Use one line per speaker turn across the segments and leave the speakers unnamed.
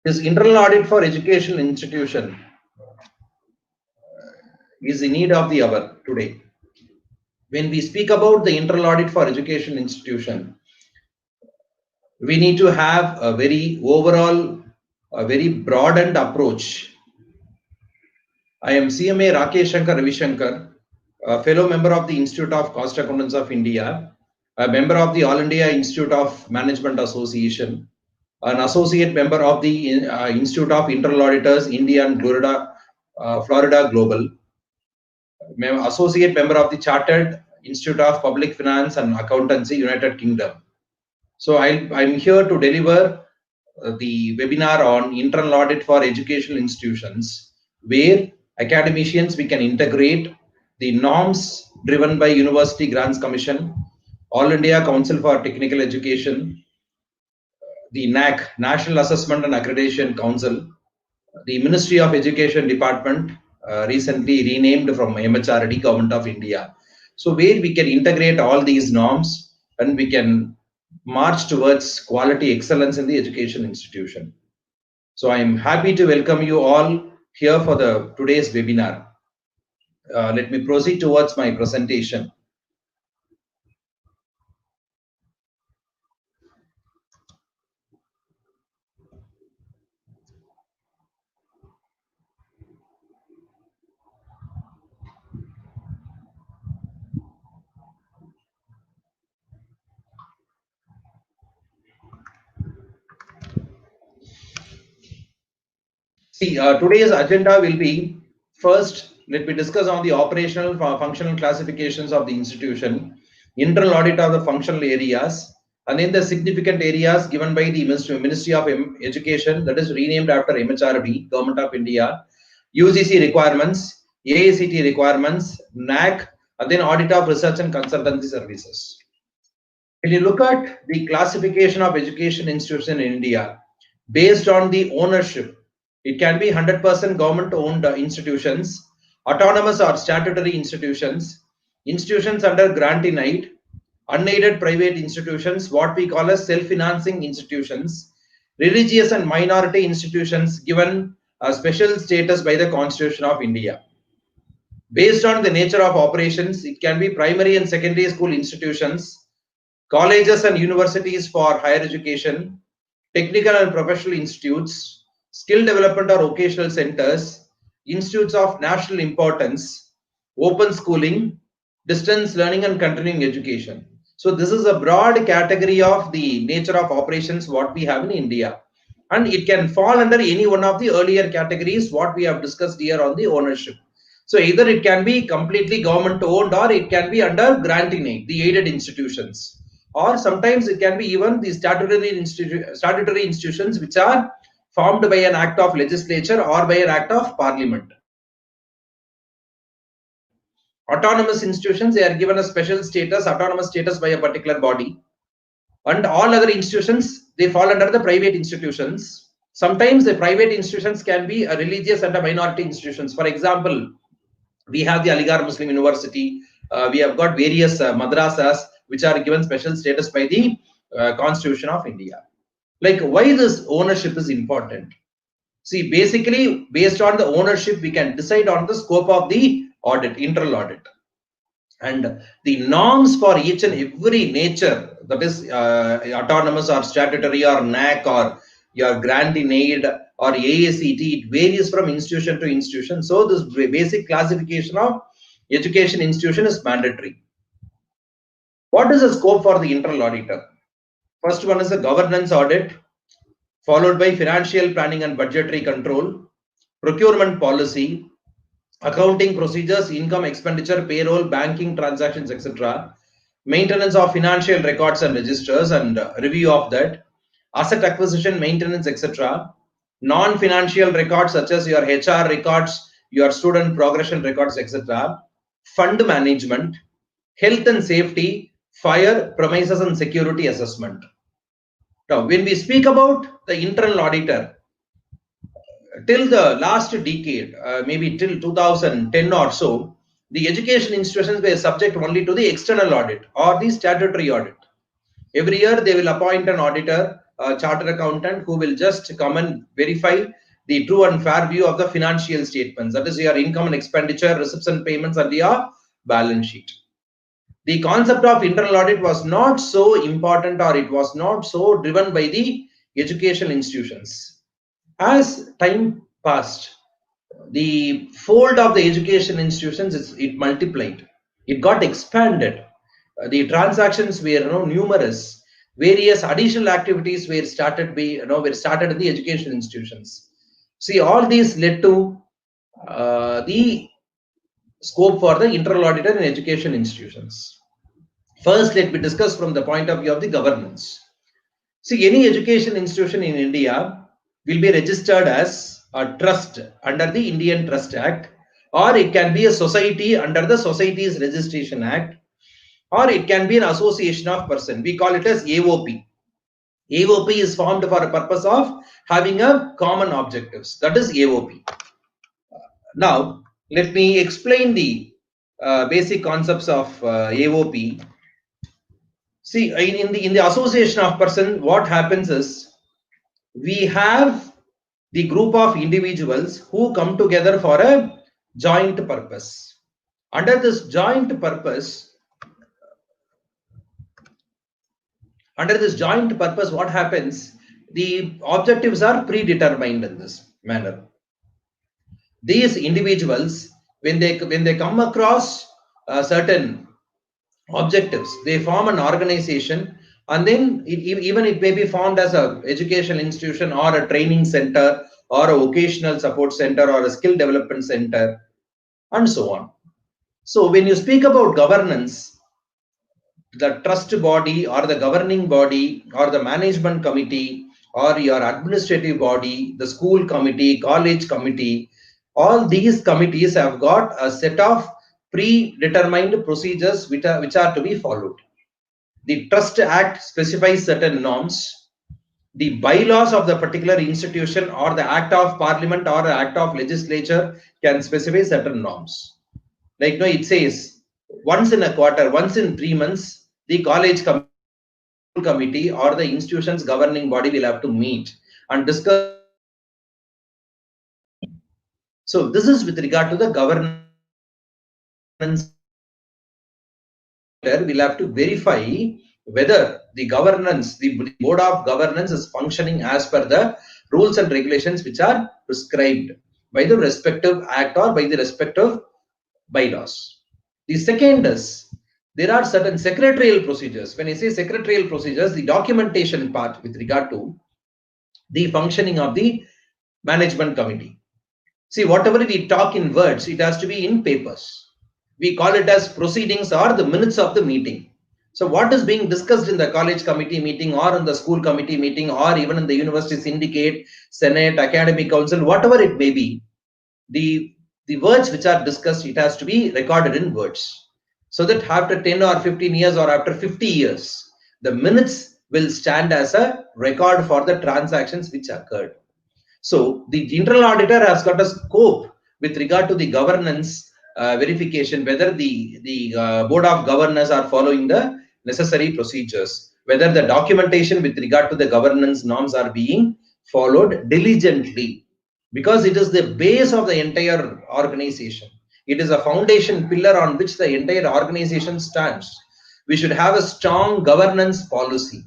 This internal audit for educational institution is in need of the hour today. When we speak about the internal audit for educational institution, we need to have a very overall, a very broadened approach. I am CMA Rakeshmrsrgs, a fellow member of the Institute of Cost Accountants of India, a member of the All India Institute of Management Association, an associate member of the Institute of Internal Auditors, India and Florida Global, associate member of the Chartered Institute of Public Finance and Accountancy, United Kingdom. So I'm here to deliver the webinar on internal audit for educational institutions, where academicians we can integrate the norms driven by University Grants Commission, All India Council for Technical Education, the NAAC, National Assessment and Accreditation Council, the Ministry of Education Department, recently renamed from MHRD, Government of India. So where we can integrate all these norms and we can march towards quality excellence in the education institution. So I am happy to welcome you all here for today's webinar. Let me proceed towards my presentation. See, today's agenda will be, first, let me discuss on the operational functional classifications of the institution, internal audit of the functional areas, and then the significant areas given by the Ministry of Education, that is renamed after MHRD, Government of India, UGC requirements, AICTE requirements, NAAC, and then audit of research and consultancy services. When you look at the classification of education institutions in India, based on the ownership, it can be 100% government-owned institutions, autonomous or statutory institutions, institutions under grant in aid, unaided private institutions, what we call as self-financing institutions, religious and minority institutions given a special status by the Constitution of India. Based on the nature of operations, it can be primary and secondary school institutions, colleges and universities for higher education, technical and professional institutes, skill development or vocational centers, institutes of national importance, open schooling, distance learning and continuing education. So this is a broad category of the nature of operations what we have in India. And it can fall under any one of the earlier categories what we have discussed here on the ownership. So either it can be completely government owned or it can be under grant in aid, the aided institutions. Or sometimes it can be even the statutory institutions which are formed by an act of legislature or by an act of parliament. Autonomous institutions, they are given a special status, autonomous status by a particular body. And all other institutions, they fall under the private institutions. Sometimes the private institutions can be a religious and a minority institutions. For example, we have the Aligarh Muslim University. We have got various madrasas which are given special status by the Constitution of India. Like, why this ownership is important? See, basically, based on the ownership, we can decide on the scope of the audit, internal audit. And the norms for each and every nature, that is autonomous or statutory or NAAC or your grant in aid or AICTE, it varies from institution to institution. So this basic classification of education institution is mandatory. What is the scope for the internal auditor? First one is the governance audit, followed by financial planning and budgetary control, procurement policy, accounting procedures, income, expenditure, payroll, banking transactions, etc. Maintenance of financial records and registers and review of that, asset acquisition, maintenance, etc. Non-financial records such as your HR records, your student progression records, etc. Fund management, health and safety, fire, premises and security assessment. Now, when we speak about the internal auditor, till the last decade, maybe till 2010 or so, the education institutions were subject only to the external audit or the statutory audit. Every year they will appoint an auditor chartered accountant who will just come and verify the true and fair view of the financial statements. That is your income and expenditure, receipts and payments, and your balance sheet. The concept of internal audit was not so important, or it was not so driven by the educational institutions. As time passed, the fold of the education institutions, it multiplied. It got expanded. The transactions were numerous. Various additional activities were started in the education institutions. See, all these led to the scope for the internal auditor in education institutions. First, let me discuss from the point of view of the governance. See, any education institution in India will be registered as a trust under the Indian Trust Act, or it can be a society under the Societies Registration Act, or it can be an association of persons. We call it as AOP. AOP is formed for a purpose of having a common objectives. That is AOP. Now, let me explain the basic concepts of AOP. See, in the association of person, what happens is we have the group of individuals who come together for a joint purpose. Under this joint purpose, what happens? The objectives are predetermined in this manner. These individuals, when they come across certain objectives, they form an organization, and then even it may be formed as a educational institution or a training center or a vocational support center or a skill development center, and so on. So when you speak about governance, the trust body or the governing body or the management committee or your administrative body, the school committee, college committee, all these committees have got a set of predetermined procedures which are to be followed. The Trust Act specifies certain norms. The bylaws of the particular institution or the Act of Parliament or the Act of Legislature can specify certain norms. Like it says once in a quarter, once in 3 months, the college committee or the institution's governing body will have to meet and discuss. So this is with regard to the governance. We'll have to verify whether the governance, the board of governance is functioning as per the rules and regulations which are prescribed by the respective act or by the respective bylaws. The second is there are certain secretarial procedures. When I say secretarial procedures, the documentation part with regard to the functioning of the management committee. See, whatever we talk in words, it has to be in papers. We call it as proceedings or the minutes of the meeting. So what is being discussed in the college committee meeting or in the school committee meeting or even in the university syndicate, senate, academic council, whatever it may be, the words which are discussed, it has to be recorded in words. So that after 10 or 15 years or after 50 years, the minutes will stand as a record for the transactions which occurred. So the internal auditor has got a scope with regard to the governance verification, whether the board of governors are following the necessary procedures, whether the documentation with regard to the governance norms are being followed diligently, because it is the base of the entire organization. It is a foundation pillar on which the entire organization stands. We should have a strong governance policy.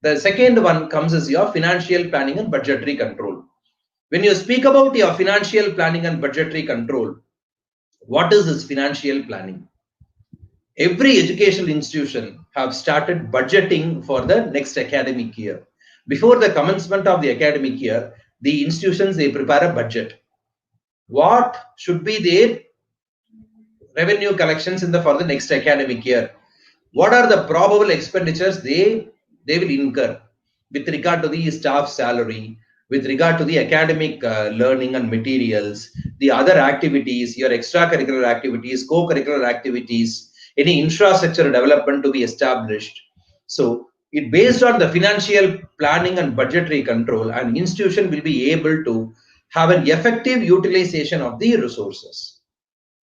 The second one comes as your financial planning and budgetary control. When you speak about your financial planning and budgetary control, what is this financial planning? Every educational institution have started budgeting for the next academic year. Before the commencement of the academic year, the institutions, they prepare a budget. What should be their revenue collections for the next academic year? What are the probable expenditures they will incur with regard to the staff salary, with regard to the academic learning and materials, the other activities, your extracurricular activities, co-curricular activities, any infrastructure development to be established. So it based on the financial planning and budgetary control, an institution will be able to have an effective utilization of the resources.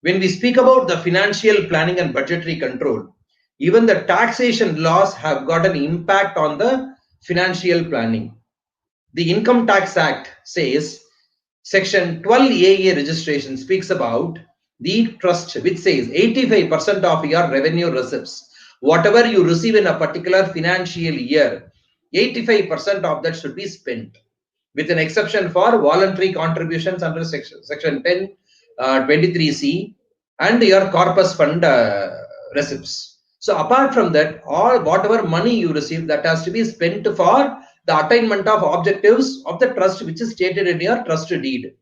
When we speak about the financial planning and budgetary control, even the taxation laws have got an impact on the financial planning. The Income Tax Act says, Section 12AA registration speaks about the trust, which says 85% of your revenue receipts, whatever you receive in a particular financial year, 85% of that should be spent, with an exception for voluntary contributions under section 10, 23C and your corpus fund receipts. So apart from that, all whatever money you receive, that has to be spent for the attainment of objectives of the trust, which is stated in your trust deed.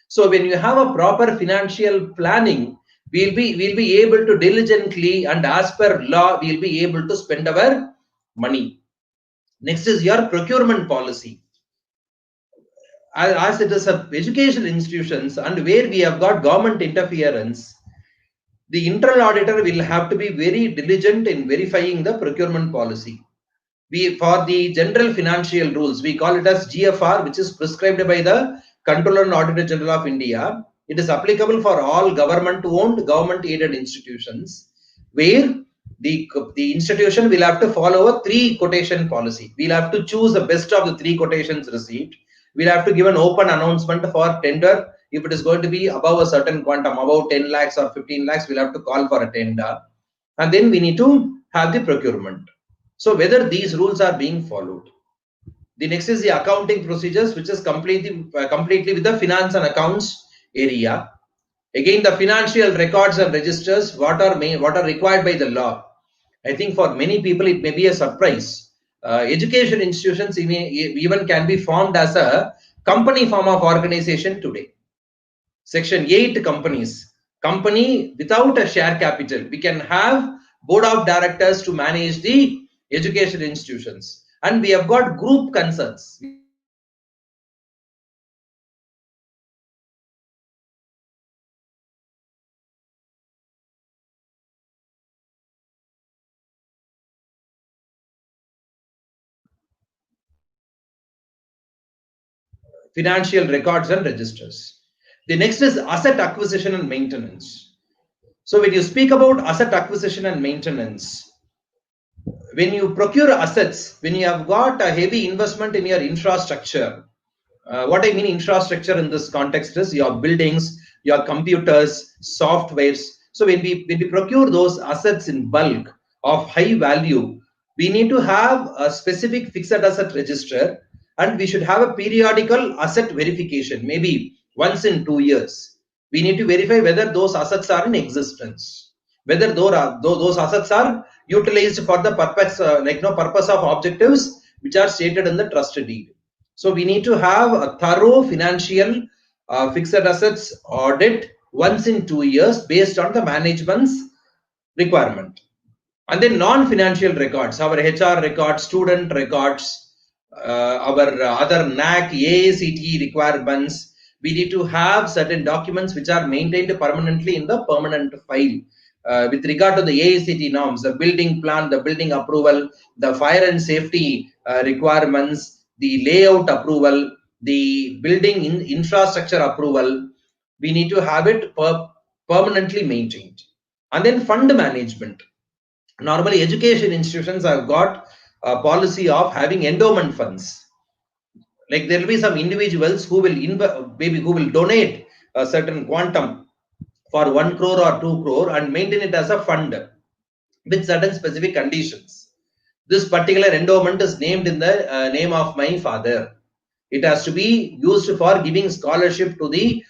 So when you have a proper financial planning, we'll be able to diligently and as per law, we'll be able to spend our money. Next is your procurement policy. As it is a educational institutions and where we have got government interference, the internal auditor will have to be very diligent in verifying the procurement policy. For the general financial rules, we call it as GFR, which is prescribed by the Controller and Auditor General of India. It is applicable for all government-owned, government-aided institutions, where the institution will have to follow a 3 quotation policy. We'll have to choose the best of the 3 quotations received. We'll have to give an open announcement for tender. If it is going to be above a certain quantum, above 10 lakhs or 15 lakhs, we'll have to call for a tender. And then we need to have the procurement. So whether these rules are being followed. The next is the accounting procedures, which is completely with the finance and accounts area. Again, the financial records and registers, what are required by the law. I think for many people it may be a surprise. Education institutions even can be formed as a company form of organization today. Section 8 companies. Company without a share capital. We can have board of directors to manage the education institutions. And we have got group concerns. Financial records and registers. The next is asset acquisition and maintenance. So when you speak about asset acquisition and maintenance, when you procure assets, when you have got a heavy investment in your infrastructure, what I mean infrastructure in this context is your buildings, your computers, softwares. So when we procure those assets in bulk of high value, we need to have a specific fixed asset register, and we should have a periodical asset verification, maybe once in 2 years. We need to verify whether those assets are in existence, whether those assets are utilized for the purpose, purpose of objectives which are stated in the trust deed. So we need to have a thorough financial fixed assets audit once in 2 years based on the management's requirement. And then non-financial records, our HR records, student records, our other NAAC, AICTE requirements. We need to have certain documents which are maintained permanently in the permanent file. With regard to the AICTE norms, the building plan, the building approval, the fire and safety requirements, the layout approval, the building infrastructure approval, we need to have it permanently maintained. And then fund management. Normally, education institutions have got a policy of having endowment funds. Like there will be some individuals who will donate a certain quantum for 1 crore or 2 crore and maintain it as a fund with certain specific conditions. This particular endowment is named in the name of my father. It has to be used for giving scholarship to the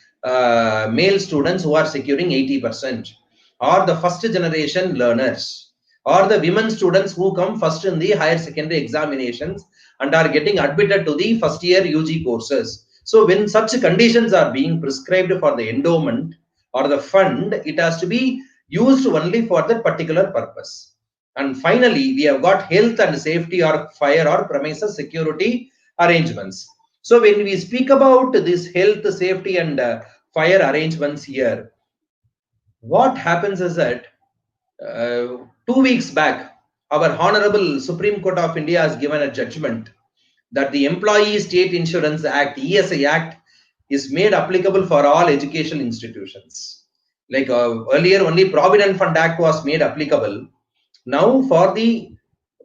male students who are securing 80%, or the first generation learners, or the women students who come first in the higher secondary examinations and are getting admitted to the first year UG courses. So when such conditions are being prescribed for the endowment or the fund, it has to be used only for that particular purpose. And finally, we have got health and safety or fire or premises security arrangements. So when we speak about this health, safety and fire arrangements here, what happens is that 2 weeks back, our Honorable Supreme Court of India has given a judgment that the Employee State Insurance Act, ESI Act, is made applicable for all educational institutions. Like earlier, only Provident Fund Act was made applicable. Now, for the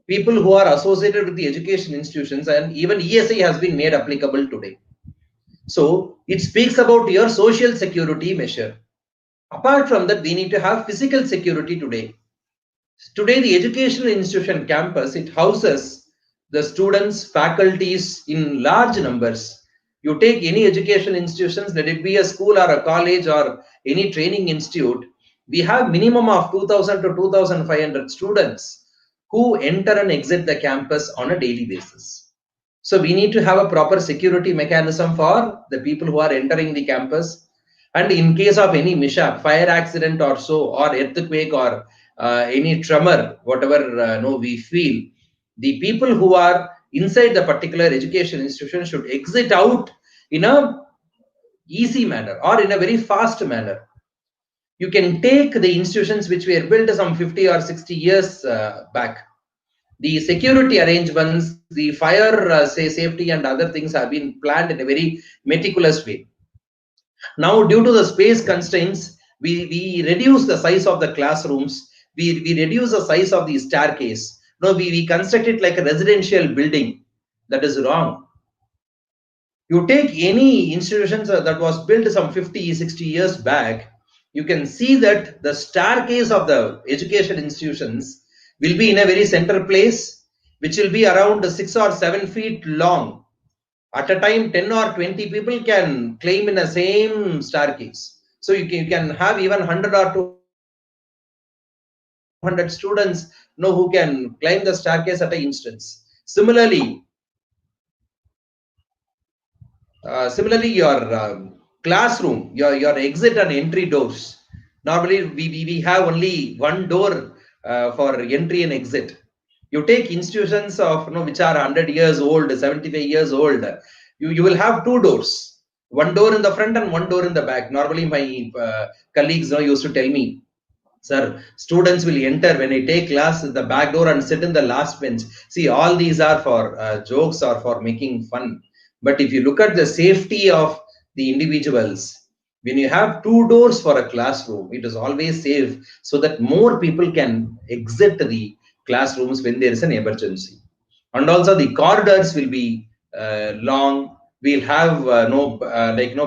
people who are associated with the education institutions, and even ESI has been made applicable today. So it speaks about your social security measure. Apart from that, we need to have physical security today. Today, the educational institution campus, it houses the students, faculties in large numbers. You take any educational institutions, let it be a school or a college or any training institute, we have minimum of 2000 to 2500 students who enter and exit the campus on a daily basis. So we need to have a proper security mechanism for the people who are entering the campus. And in case of any mishap, fire accident or so, or earthquake or any tremor, whatever we feel, the people who are inside the particular education institution should exit out in a easy manner or in a very fast manner. You can take the institutions which were built some 50 or 60 years back. The security arrangements, the fire safety and other things have been planned in a very meticulous way. Now, due to the space constraints, we reduce the size of the classrooms, we reduce the size of the staircase. No, we construct it like a residential building. That is wrong. You take any institutions that was built some 50, 60 years back, you can see that the staircase of the education institutions will be in a very center place, which will be around 6 or 7 feet long. At a time, 10 or 20 people can climb in the same staircase. So you can have even 100 or 200 students who can climb the staircase at an instance. Similarly, your classroom, your exit and entry doors. Normally, we have only one door for entry and exit. You take institutions of which are 100 years old, 75 years old. You will have two doors, one door in the front and one door in the back. Normally, my colleagues used to tell me, sir, students will enter when I take class at the back door and sit in the last bench. See, all these are for jokes or for making fun. But if you look at the safety of the individuals, when you have two doors for a classroom, it is always safe so that more people can exit the classrooms when there is an emergency. And also the corridors will be long. We'll have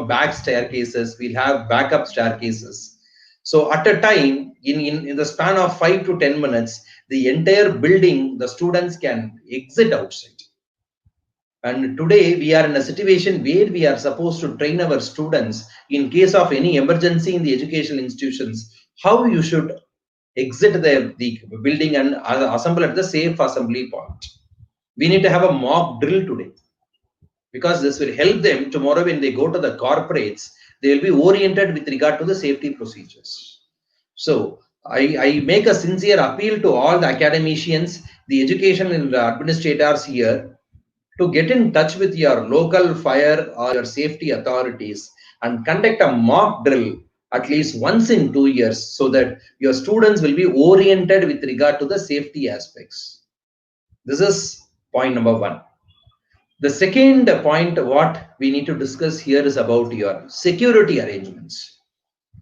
back staircases. We'll have backup staircases. So at a time, in the span of 5 to 10 minutes, the entire building, the students can exit outside. And today we are in a situation where we are supposed to train our students in case of any emergency in the educational institutions, how you should exit the building and assemble at the safe assembly point. We need to have a mock drill today, because this will help them tomorrow when they go to the corporates, they will be oriented with regard to the safety procedures. So I make a sincere appeal to all the academicians, the education and the administrators here, to get in touch with your local fire or your safety authorities and conduct a mock drill at least once in 2 years, so that your students will be oriented with regard to the safety aspects. This is point number one. The second point what we need to discuss here is about your security arrangements.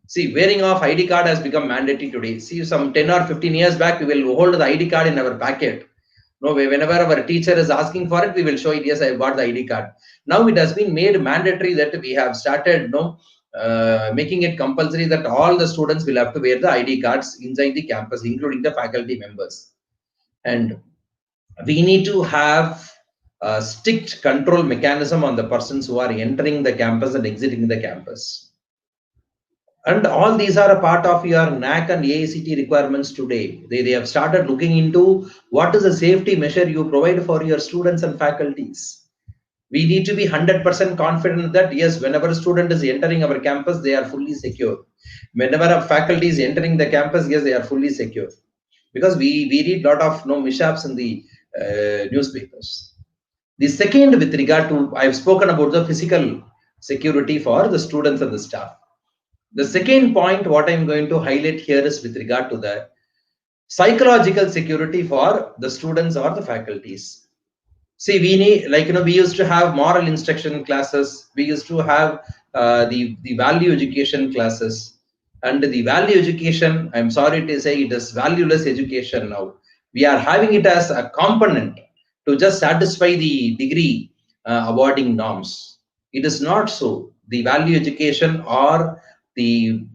See, wearing of ID card has become mandatory today. See, some 10 or 15 years back, we will hold the ID card in our packet. No, whenever our teacher is asking for it, we will show it. Yes, I got the ID card. Now it has been made mandatory that we have started making it compulsory that all the students will have to wear the ID cards inside the campus, including the faculty members. And we need to have a strict control mechanism on the persons who are entering the campus and exiting the campus. And all these are a part of your NAAC and AICTE requirements today. They have started looking into what is the safety measure you provide for your students and faculties. We need to be 100% confident that yes, whenever a student is entering our campus, they are fully secure. Whenever a faculty is entering the campus, yes, they are fully secure. Because we read a lot of mishaps in the newspapers. The second, with regard to, I have spoken about the physical security for the students and the staff. The second point what I'm going to highlight here is with regard to the psychological security for the students or the faculties. See, we need, we used to have moral instruction classes. We used to have the value education classes. And the value education, I'm sorry to say, it is valueless education now. We are having it as a component to just satisfy the degree awarding norms. It is not so. The value education or the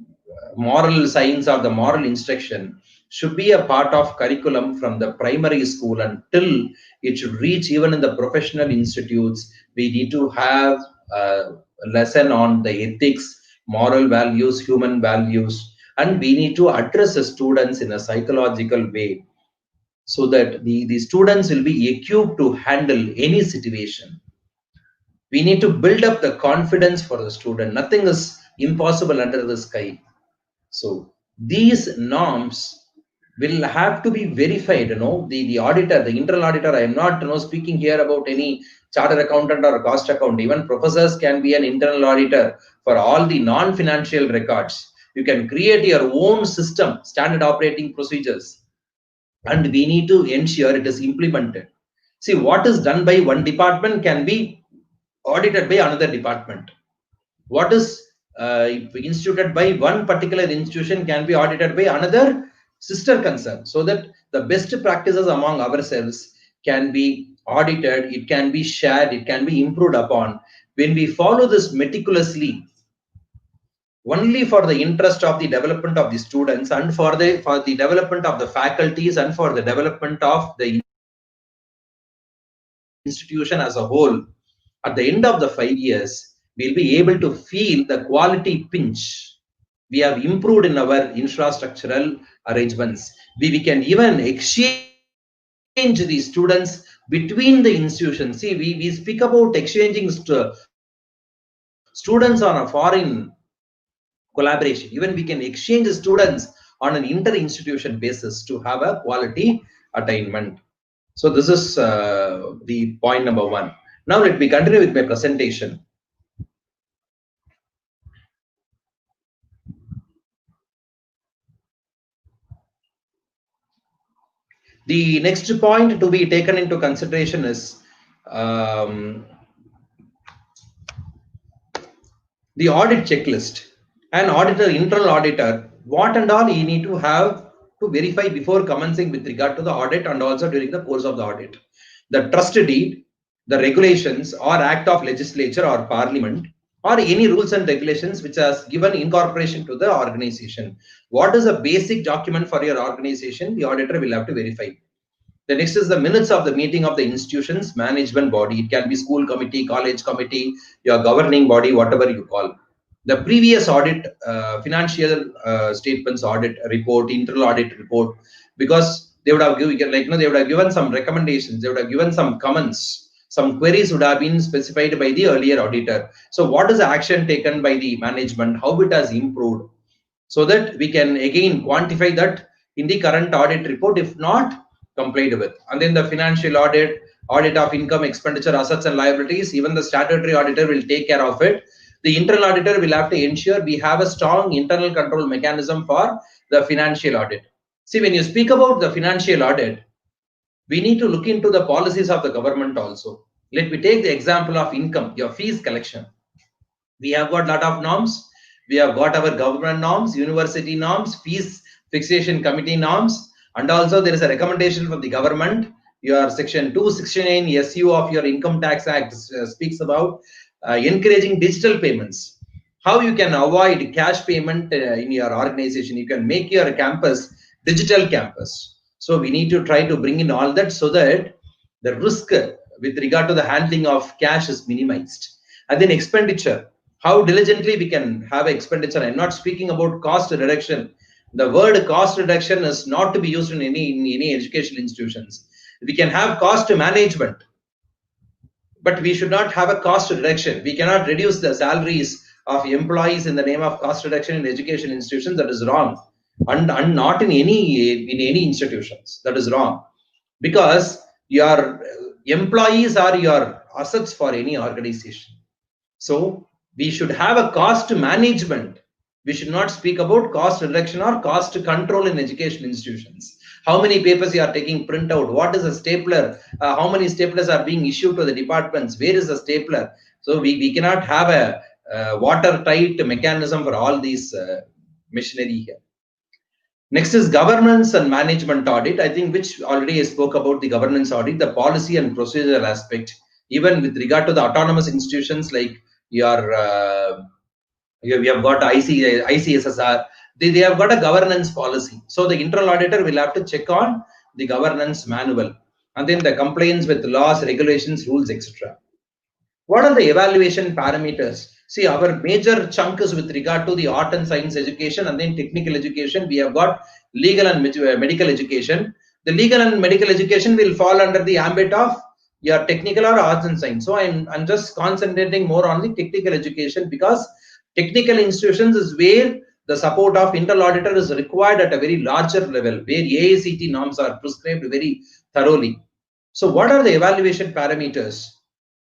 moral science or the moral instruction should be a part of curriculum from the primary school until it should reach even in the professional institutes. We need to have a lesson on the ethics, moral values, human values, and we need to address the students in a psychological way so that the students will be equipped to handle any situation. We need to build up the confidence for the student. Nothing is impossible under the sky. So these norms will have to be verified. The auditor, the internal auditor, I am not speaking here about any chartered accountant or cost account. Even professors can be an internal auditor for all the non-financial records. You can create your own system, standard operating procedures, and we need to ensure it is implemented. See, what is done by one department can be audited by another department. What is instituted by one particular institution can be audited by another sister concern, so that the best practices among ourselves can be audited, it can be shared, it can be improved upon. When we follow this meticulously, only for the interest of the development of the students and for the development of the faculties and for the development of the institution as a whole, at the end of the 5 years, we'll be able to feel the quality pinch. We have improved in our infrastructural arrangements. We can even exchange the students between the institutions. See, we speak about exchanging students on a foreign collaboration. Even we can exchange students on an inter-institution basis to have a quality attainment. So this is the point number 1. Now let me continue with my presentation. The next point to be taken into consideration is the audit checklist. An auditor, internal auditor, what and all he need to have to verify before commencing with regard to the audit and also during the course of the audit. The trust deed, the regulations or act of legislature or parliament, or any rules and regulations which has given incorporation to the organization. What is a basic document for your organization? The auditor will have to verify. The next is the minutes of the meeting of the institution's management body. It can be school committee, college committee, your governing body, whatever you call. The previous audit, financial statements audit report, internal audit report, because they would have given, they would have given some recommendations, they would have given some comments, some queries would have been specified by the earlier auditor. So what is the action taken by the management, how it has improved, so that we can again quantify that in the current audit report, if not complied with. And then the financial audit, audit of income, expenditure, assets and liabilities, even the statutory auditor will take care of it. The internal auditor will have to ensure we have a strong internal control mechanism for the financial audit. See, when you speak about the financial audit, we need to look into the policies of the government also. Let me take the example of income, your fees collection. We have got a lot of norms. We have got our government norms, university norms, fees fixation committee norms, and also there is a recommendation from the government. Your section 269 SU of your Income Tax Act speaks about encouraging digital payments. How you can avoid cash payment in your organization. You can make your campus digital campus. So we need to try to bring in all that so that the risk with regard to the handling of cash is minimized. And then expenditure. How diligently we can have expenditure. I'm not speaking about cost reduction. The word cost reduction is not to be used in any educational institutions. We can have cost management, but we should not have a cost reduction. We cannot reduce the salaries of employees in the name of cost reduction in education institutions. That is wrong, and not in any institutions. That is wrong, because your employees are your assets for any organization. So we should have a cost management. We should not speak about cost reduction or cost control in education institutions. How many papers you are taking printout? What is a stapler? How many staplers are being issued to the departments? Where is the stapler? So we cannot have a watertight mechanism for all these machinery here. Next is governance and management audit. I think which already I spoke about the governance audit, the policy and procedural aspect. Even with regard to the autonomous institutions like your we have got ICSSR, they have got a governance policy. So the internal auditor will have to check on the governance manual and then the compliance with laws, regulations, rules, etc. What are the evaluation parameters? See, our major chunk is with regard to the art and science education and then technical education. We have got legal and medical education. The legal and medical education will fall under the ambit of your technical or arts and science. So I'm just concentrating more on the technical education because technical institutions is where the support of internal auditor is required at a very larger level, where AICTE norms are prescribed very thoroughly. So what are the evaluation parameters?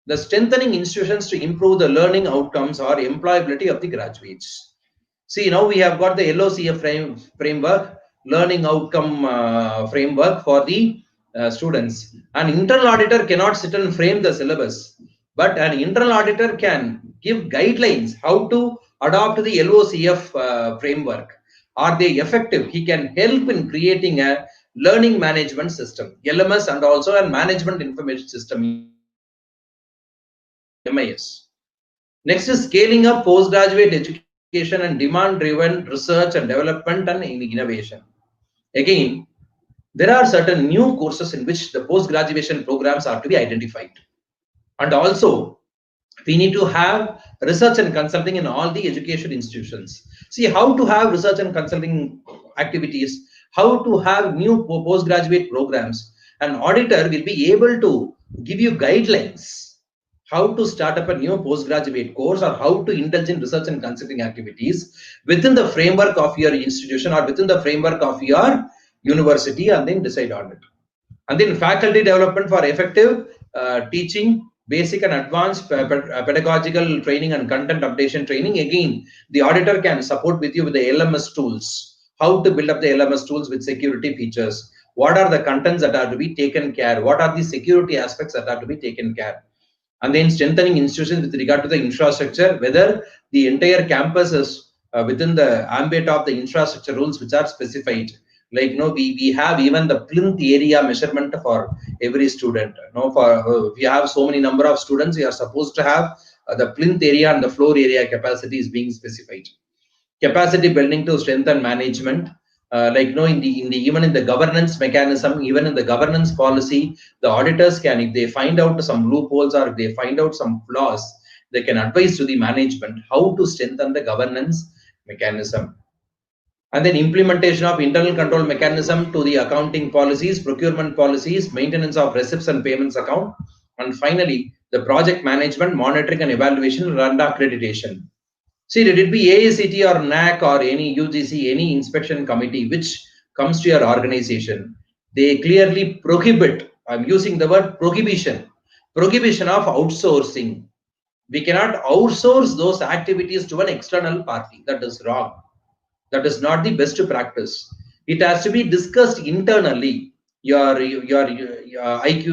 The strengthening institutions to improve the learning outcomes or employability of the graduates. See, now we have got the LOCF framework, learning outcome framework for the students. An internal auditor cannot sit and frame the syllabus, but an internal auditor can give guidelines how to adopt the LOCF framework. Are they effective? He can help in creating a learning management system, LMS, and also a management information system, MIS. Next is scaling up postgraduate education and demand-driven research and development and innovation. Again, there are certain new courses in which the post-graduation programs are to be identified. And also, we need to have research and consulting in all the education institutions. See, how to have research and consulting activities, how to have new postgraduate programs. An auditor will be able to give you guidelines how to start up a new postgraduate course or how to indulge in research and consulting activities within the framework of your institution or within the framework of your university, and then decide on it. And then faculty development for effective teaching, basic and advanced pedagogical training and content updation training. Again, the auditor can support with you with the LMS tools, how to build up the LMS tools with security features. What are the contents that are to be taken care? What are the security aspects that are to be taken care? And then strengthening institutions with regard to the infrastructure, whether the entire campus is within the ambit of the infrastructure rules which are specified. Like, we have even the plinth area measurement for every student. For we have so many number of students, we are supposed to have the plinth area and the floor area capacity is being specified. Capacity building to strengthen management. Even in the governance mechanism, even in the governance policy, the auditors can, if they find out some loopholes or if they find out some flaws, they can advise to the management how to strengthen the governance mechanism. And then implementation of internal control mechanism to the accounting policies, procurement policies, maintenance of receipts and payments account, and finally the project management, monitoring and evaluation and accreditation. See, let it be AICTE or NAAC or any UGC, any inspection committee which comes to your organization, they clearly prohibit, I'm using the word prohibition of outsourcing. We cannot outsource those activities to an external party. That is wrong. That is not the best practice. It has to be discussed internally. Your IQAC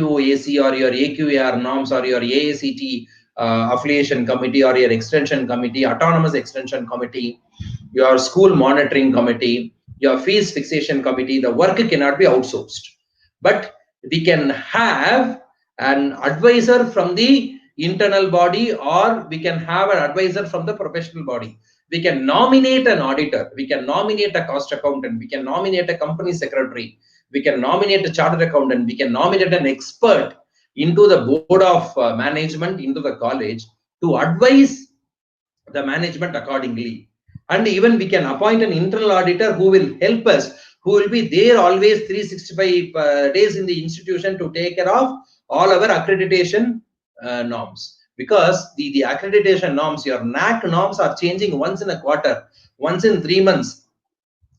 or your AQAR norms or your AICTE affiliation committee or your extension committee, autonomous extension committee, your school monitoring committee, your fees fixation committee, the work cannot be outsourced. But we can have an advisor from the internal body, or we can have an advisor from the professional body. We can nominate an auditor, we can nominate a cost accountant, we can nominate a company secretary, we can nominate a chartered accountant, we can nominate an expert into the board of management, into the college, to advise the management accordingly. And even we can appoint an internal auditor who will help us, who will be there always 365 days in the institution to take care of all our accreditation norms. Because the accreditation norms, your NAAC norms are changing once in a quarter, once in 3 months.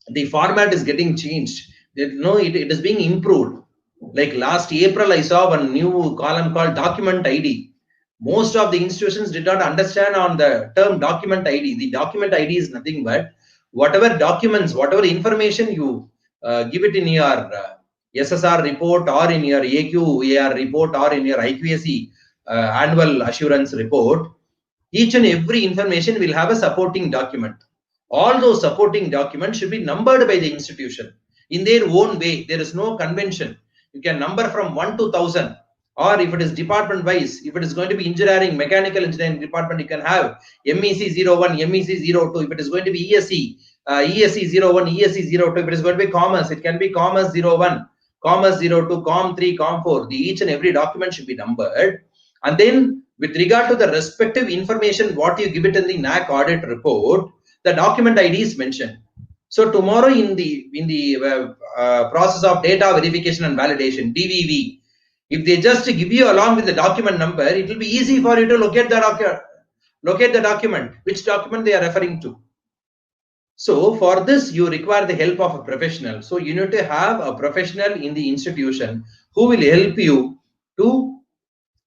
The format is getting changed. It is being improved. Like last April, I saw one new column called document ID. Most of the institutions did not understand on the term document ID. The document ID is nothing but whatever documents, whatever information you give it in your SSR report or in your AQAR report or in your IQAC annual assurance report, each and every information will have a supporting document. All those supporting documents should be numbered by the institution in their own way. There is no convention. You can number from 1 to 1000, or if it is department wise, if it is going to be engineering, mechanical engineering department, you can have MEC 01, MEC 02. If it is going to be ESE, ESE 01, ESE 02. If it is going to be commerce, it can be commerce 01, commerce 02, com 3, com 4. Each and every document should be numbered. And then with regard to the respective information, what you give it in the NAAC audit report, the document ID is mentioned. So tomorrow in the process of data verification and validation, DVV, if they just give you along with the document number, it will be easy for you to locate the document, which document they are referring to. So for this, you require the help of a professional. So you need to have a professional in the institution who will help you to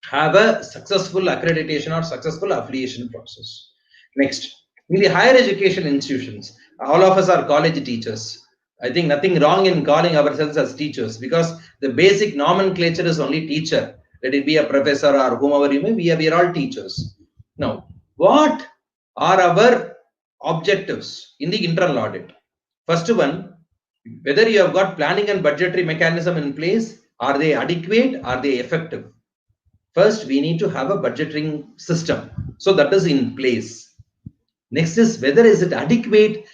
have a successful accreditation or successful affiliation process. Next, in the higher education institutions, all of us are college teachers. I think nothing wrong in calling ourselves as teachers, because the basic nomenclature is only teacher. Let it be a professor or whomever you may be, we are all teachers. Now, what are our objectives in the internal audit? First one, whether you have got planning and budgetary mechanism in place, are they adequate, are they effective? First, we need to have a budgeting system. So that is in place. Next is whether is it adequate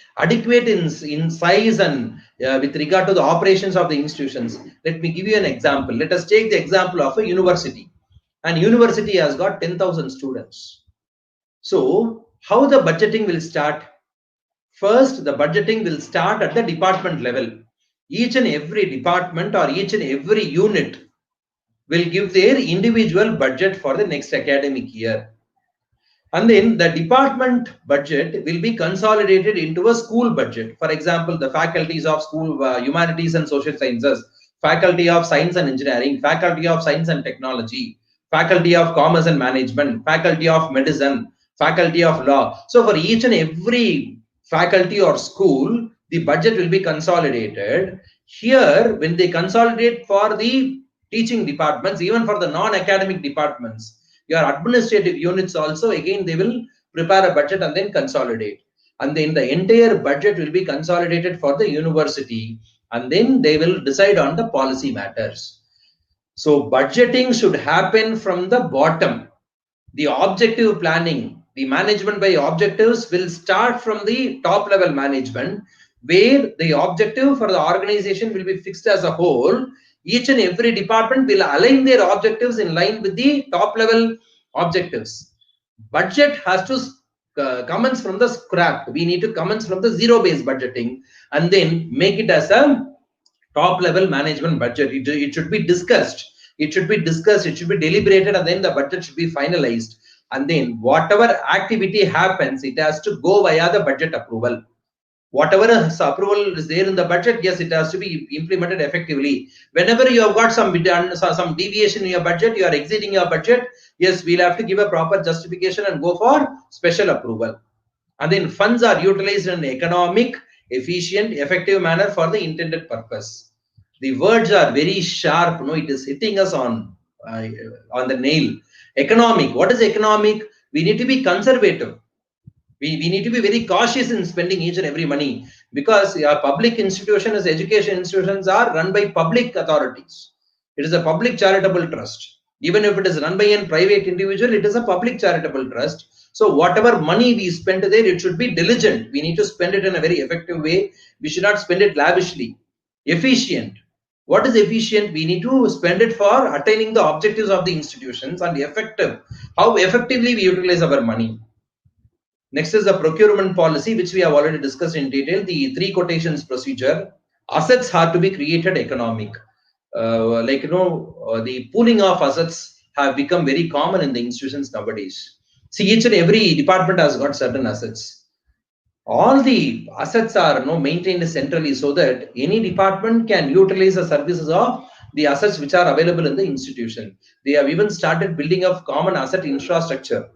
in size and with regard to the operations of the institutions. Let me give you an example. Let us take the example of a university. And university has got 10,000 students. So how the budgeting will start? First, the budgeting will start at the department level. Each and every department or each and every unit will give their individual budget for the next academic year. And then the department budget will be consolidated into a school budget. For example, the faculties of school humanities and social sciences, faculty of science and engineering, faculty of science and technology, faculty of commerce and management, faculty of medicine, faculty of law. So for each and every faculty or school, the budget will be consolidated. Here, when they consolidate for the teaching departments, even for the non-academic departments, your administrative units also, again, they will prepare a budget and then consolidate. And then the entire budget will be consolidated for the university. And then they will decide on the policy matters. So budgeting should happen from the bottom. The objective planning, the management by objectives will start from the top level management, where the objective for the organization will be fixed as a whole. Each and every department will align their objectives in line with the top level objectives. Budget has to commence from the scrap. We need to commence from the zero-based budgeting and then make it as a top level management budget. It should be discussed. It should be deliberated, and then the budget should be finalized. And then whatever activity happens, it has to go via the budget approval. Whatever approval is there in the budget, yes, it has to be implemented effectively. Whenever you have got some deviation in your budget, you are exceeding your budget, yes, we'll have to give a proper justification and go for special approval. And then funds are utilized in an economic, efficient, effective manner for the intended purpose. The words are very sharp. No, it is hitting us on the nail. Economic. What is economic? We need to be conservative. We need to be very cautious in spending each and every money, because our public institutions, education institutions are run by public authorities. It is a public charitable trust. Even if it is run by a private individual, it is a public charitable trust. So whatever money we spend there, it should be diligent. We need to spend it in a very effective way. We should not spend it lavishly. Efficient. What is efficient? We need to spend it for attaining the objectives of the institutions. And effective. How effectively we utilize our money. Next is the procurement policy, which we have already discussed in detail. The 3 quotations procedure. Assets have to be created economic. The pooling of assets have become very common in the institutions nowadays. See, each and every department has got certain assets. All the assets are maintained centrally, so that any department can utilize the services of the assets which are available in the institution. They have even started building up common asset infrastructure.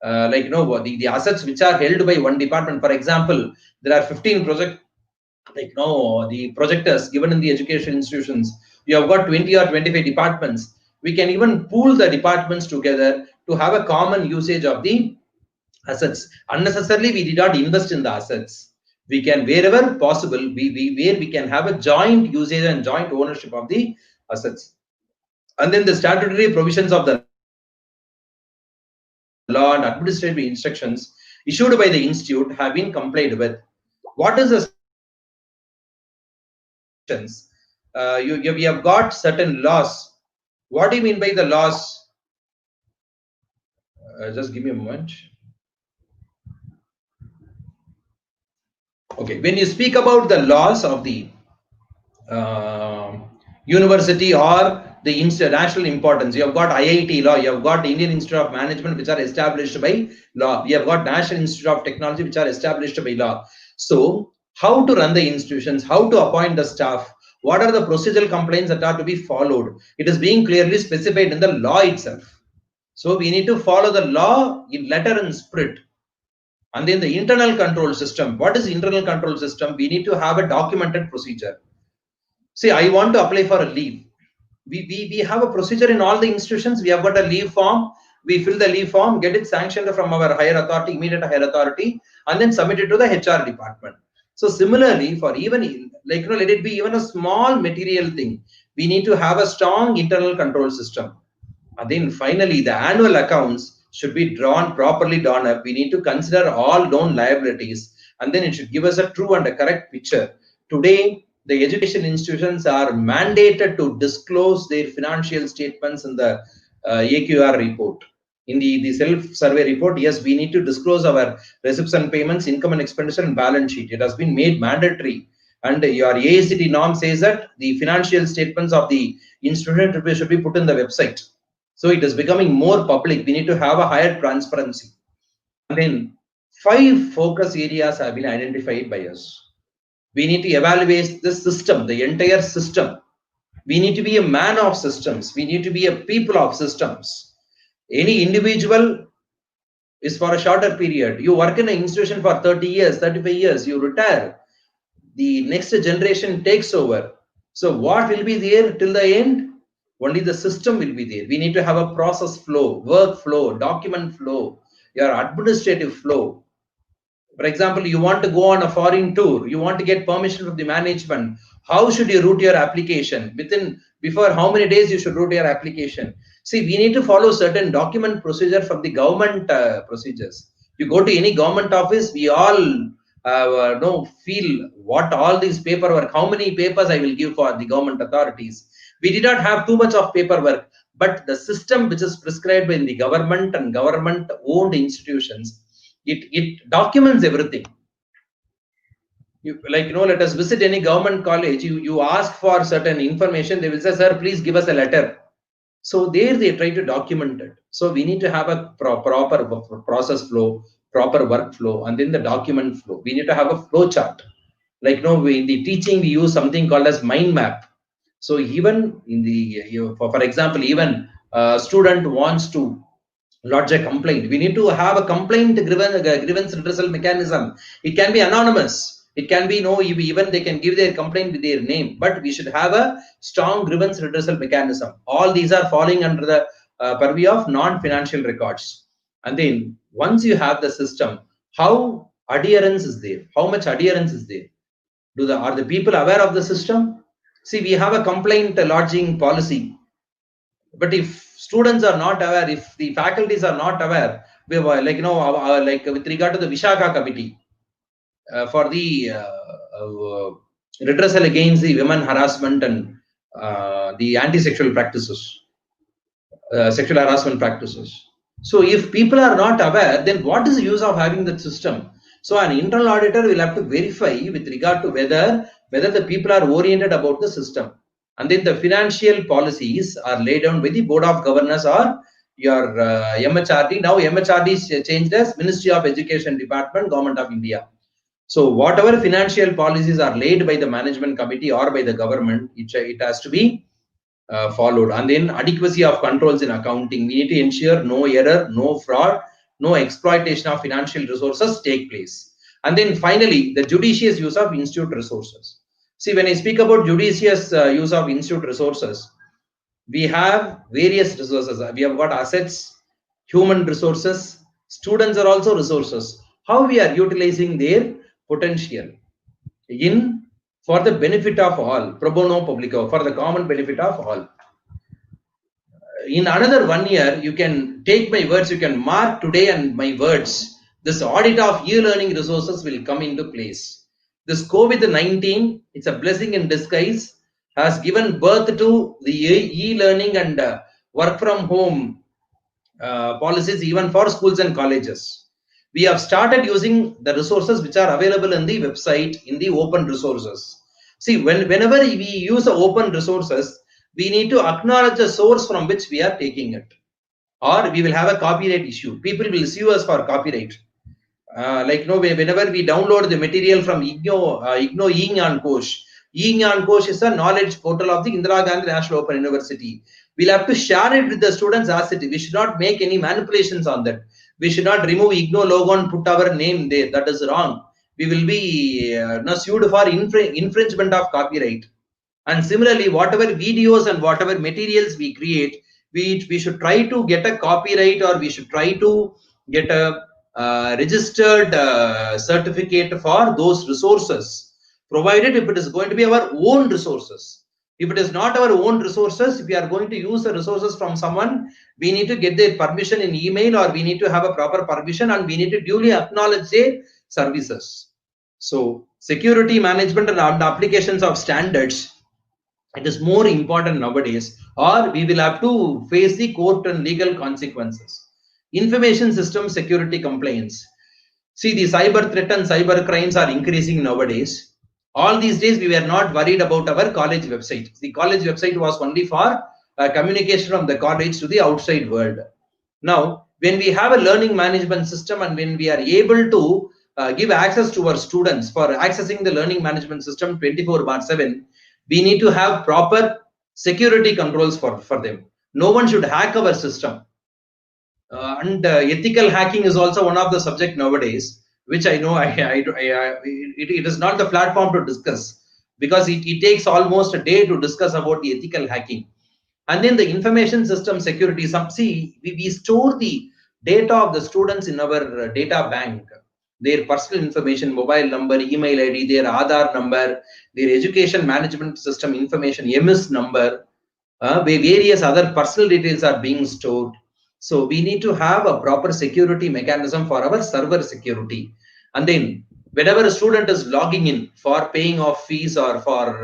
The assets which are held by one department. For example, there are 15 projects, the projectors given in the education institutions. You have got 20 or 25 departments. We can even pool the departments together to have a common usage of the assets. Unnecessarily, we did not invest in the assets. We can, wherever possible, where we can have a joint usage and joint ownership of the assets. And then the statutory provisions of the law and administrative instructions issued by the institute have been complied with. What is the we have got certain laws. What do you mean by the laws? Just give me a moment. Okay, when you speak about the laws of the university or the international importance, you have got IIT law, you have got Indian Institute of Management, which are established by law. We have got National Institute of Technology, which are established by law. So, how to run the institutions, how to appoint the staff, what are the procedural complaints that are to be followed? It is being clearly specified in the law itself. So, we need to follow the law in letter and spirit. And then the internal control system. What is internal control system? We need to have a documented procedure. See, I want to apply for a leave. We have a procedure in all the institutions. We have got a leave form. We fill the leave form, get it sanctioned from our higher authority, immediate higher authority, and then submit it to the HR department. So similarly, for even like let it be even a small material thing, we need to have a strong internal control system. And then finally, the annual accounts should be properly drawn up. We need to consider all known liabilities, and then it should give us a true and a correct picture. Today, the education institutions are mandated to disclose their financial statements in the AQR report. In the self-survey report, yes, we need to disclose our receipts and payments, income and expenditure, and balance sheet. It has been made mandatory. And your AICTE norm says that the financial statements of the institution should be put in the website. So it is becoming more public. We need to have a higher transparency. And then 5 focus areas have been identified by us. We need to evaluate the system, the entire system. We need to be a man of systems. We need to be a people of systems. Any individual is for a shorter period. You work in an institution for 30 years, 35 years, you retire. The next generation takes over. So what will be there till the end? Only the system will be there. We need to have a process flow, work flow, document flow, your administrative flow. For example, you want to go on a foreign tour, you want to get permission from the management. How should you route your application? Before how many days you should route your application? See, we need to follow certain document procedure from the government procedures. You go to any government office, we all feel what all these paperwork, how many papers I will give for the government authorities. We did not have too much of paperwork, but the system which is prescribed in the government and government owned institutions, it documents everything. Let us visit any government college, you ask for certain information, they will say, sir, please give us a letter. So there they try to document it. So we need to have a proper process flow, proper workflow, and then the document flow. We need to have a flow chart. In the teaching, we use something called as mind map. So even in the, for example, even a student wants to lodge a complaint, we need to have a complaint grievance redressal mechanism. It can be anonymous. It can be even they can give their complaint with their name, but we should have a strong grievance redressal mechanism. All these are falling under the purview of non-financial records. And then once you have the system, how adherence is there? How much adherence is there? Are the people aware of the system? See, we have a complaint lodging policy, but if students are not aware, if the faculties are not aware, we have with regard to the Vishaka committee for the redressal against the women harassment and the anti-sexual practices, sexual harassment practices. So if people are not aware, then what is the use of having that system? So an internal auditor will have to verify with regard to whether the people are oriented about the system. And then the financial policies are laid down by the Board of Governors or your MHRD. Now MHRD is changed as Ministry of Education Department, Government of India. So whatever financial policies are laid by the management committee or by the government, it has to be followed. And then adequacy of controls in accounting. We need to ensure no error, no fraud, no exploitation of financial resources take place. And then finally, the judicious use of institute resources. See, when I speak about judicious use of institute resources, we have various resources. We have got assets, human resources, students are also resources. How we are utilizing their potential in for the benefit of all, pro bono publico, for the common benefit of all. In another 1 year, you can take my words, you can mark today and my words. This audit of e-learning resources will come into place. This COVID-19, it's a blessing in disguise, has given birth to the e-learning and work from home policies even for schools and colleges. We have started using the resources which are available in the website in the open resources. See, whenever we use open resources, we need to acknowledge the source from which we are taking it, or we will have a copyright issue. People will sue us for copyright. Whenever we download the material from IGNO e-Gnan Kosh. e-Gnan Kosh is a knowledge portal of the Indira Gandhi National Open University. We'll have to share it with the students as it is. We should not make any manipulations on that. We should not remove IGNO logo and put our name there. That is wrong. We will be sued for infringement of copyright. And similarly, whatever videos and whatever materials we create, we should try to get a copyright, or we should try to get a registered certificate for those resources, provided if it is going to be our own resources. If it is not our own resources, if we are going to use the resources from someone, we need to get their permission in email, or we need to have a proper permission, and we need to duly acknowledge their services. So security management and applications of standards, it is more important nowadays, or we will have to face the court and legal consequences. Information system security compliance. See, the cyber threat and cyber crimes are increasing nowadays. All these days, we were not worried about our college website. The college website was only for communication from the college to the outside world. Now, when we have a learning management system, and when we are able to give access to our students for accessing the learning management system 24/7, we need to have proper security controls for them. No one should hack our system. And ethical hacking is also one of the subject nowadays, which I know it is not the platform to discuss, because it takes almost a day to discuss about the ethical hacking. And then the information system security. We store the data of the students in our data bank, their personal information, mobile number, email ID, their Aadhaar number, their education management system information, MS number, various other personal details are being stored. So we need to have a proper security mechanism for our server security. And then whenever a student is logging in for paying off fees or for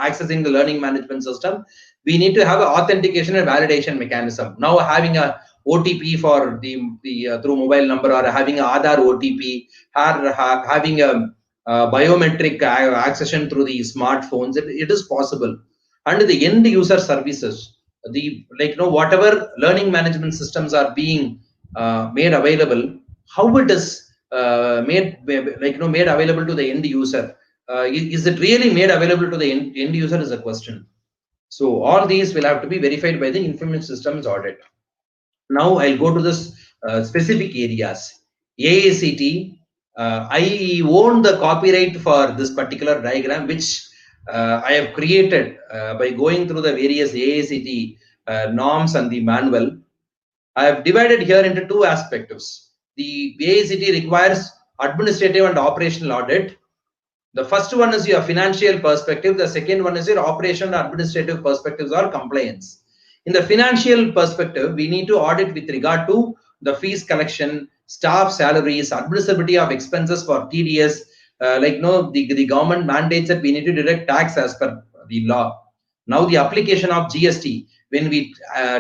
accessing the learning management system, we need to have an authentication and validation mechanism. Now having a OTP for the through mobile number, or having an Aadhaar OTP, or having a biometric accession through the smartphones, it is possible. And the end user services, whatever learning management systems are being made available, how it is made available to the end user. Is it really made available to the end user is a question. So all these will have to be verified by the information systems audit. Now I'll go to this specific areas. AICTE, I own the copyright for this particular diagram, which I have created by going through the various AICTE norms and the manual. I have divided here into two aspects. The AICTE requires administrative and operational audit. The first one is your financial perspective. The second one is your operational and administrative perspectives or compliance. In the financial perspective, we need to audit with regard to the fees collection, staff salaries, admissibility of expenses for TDS. The government mandates that we need to deduct tax as per the law. Now the application of GST, when we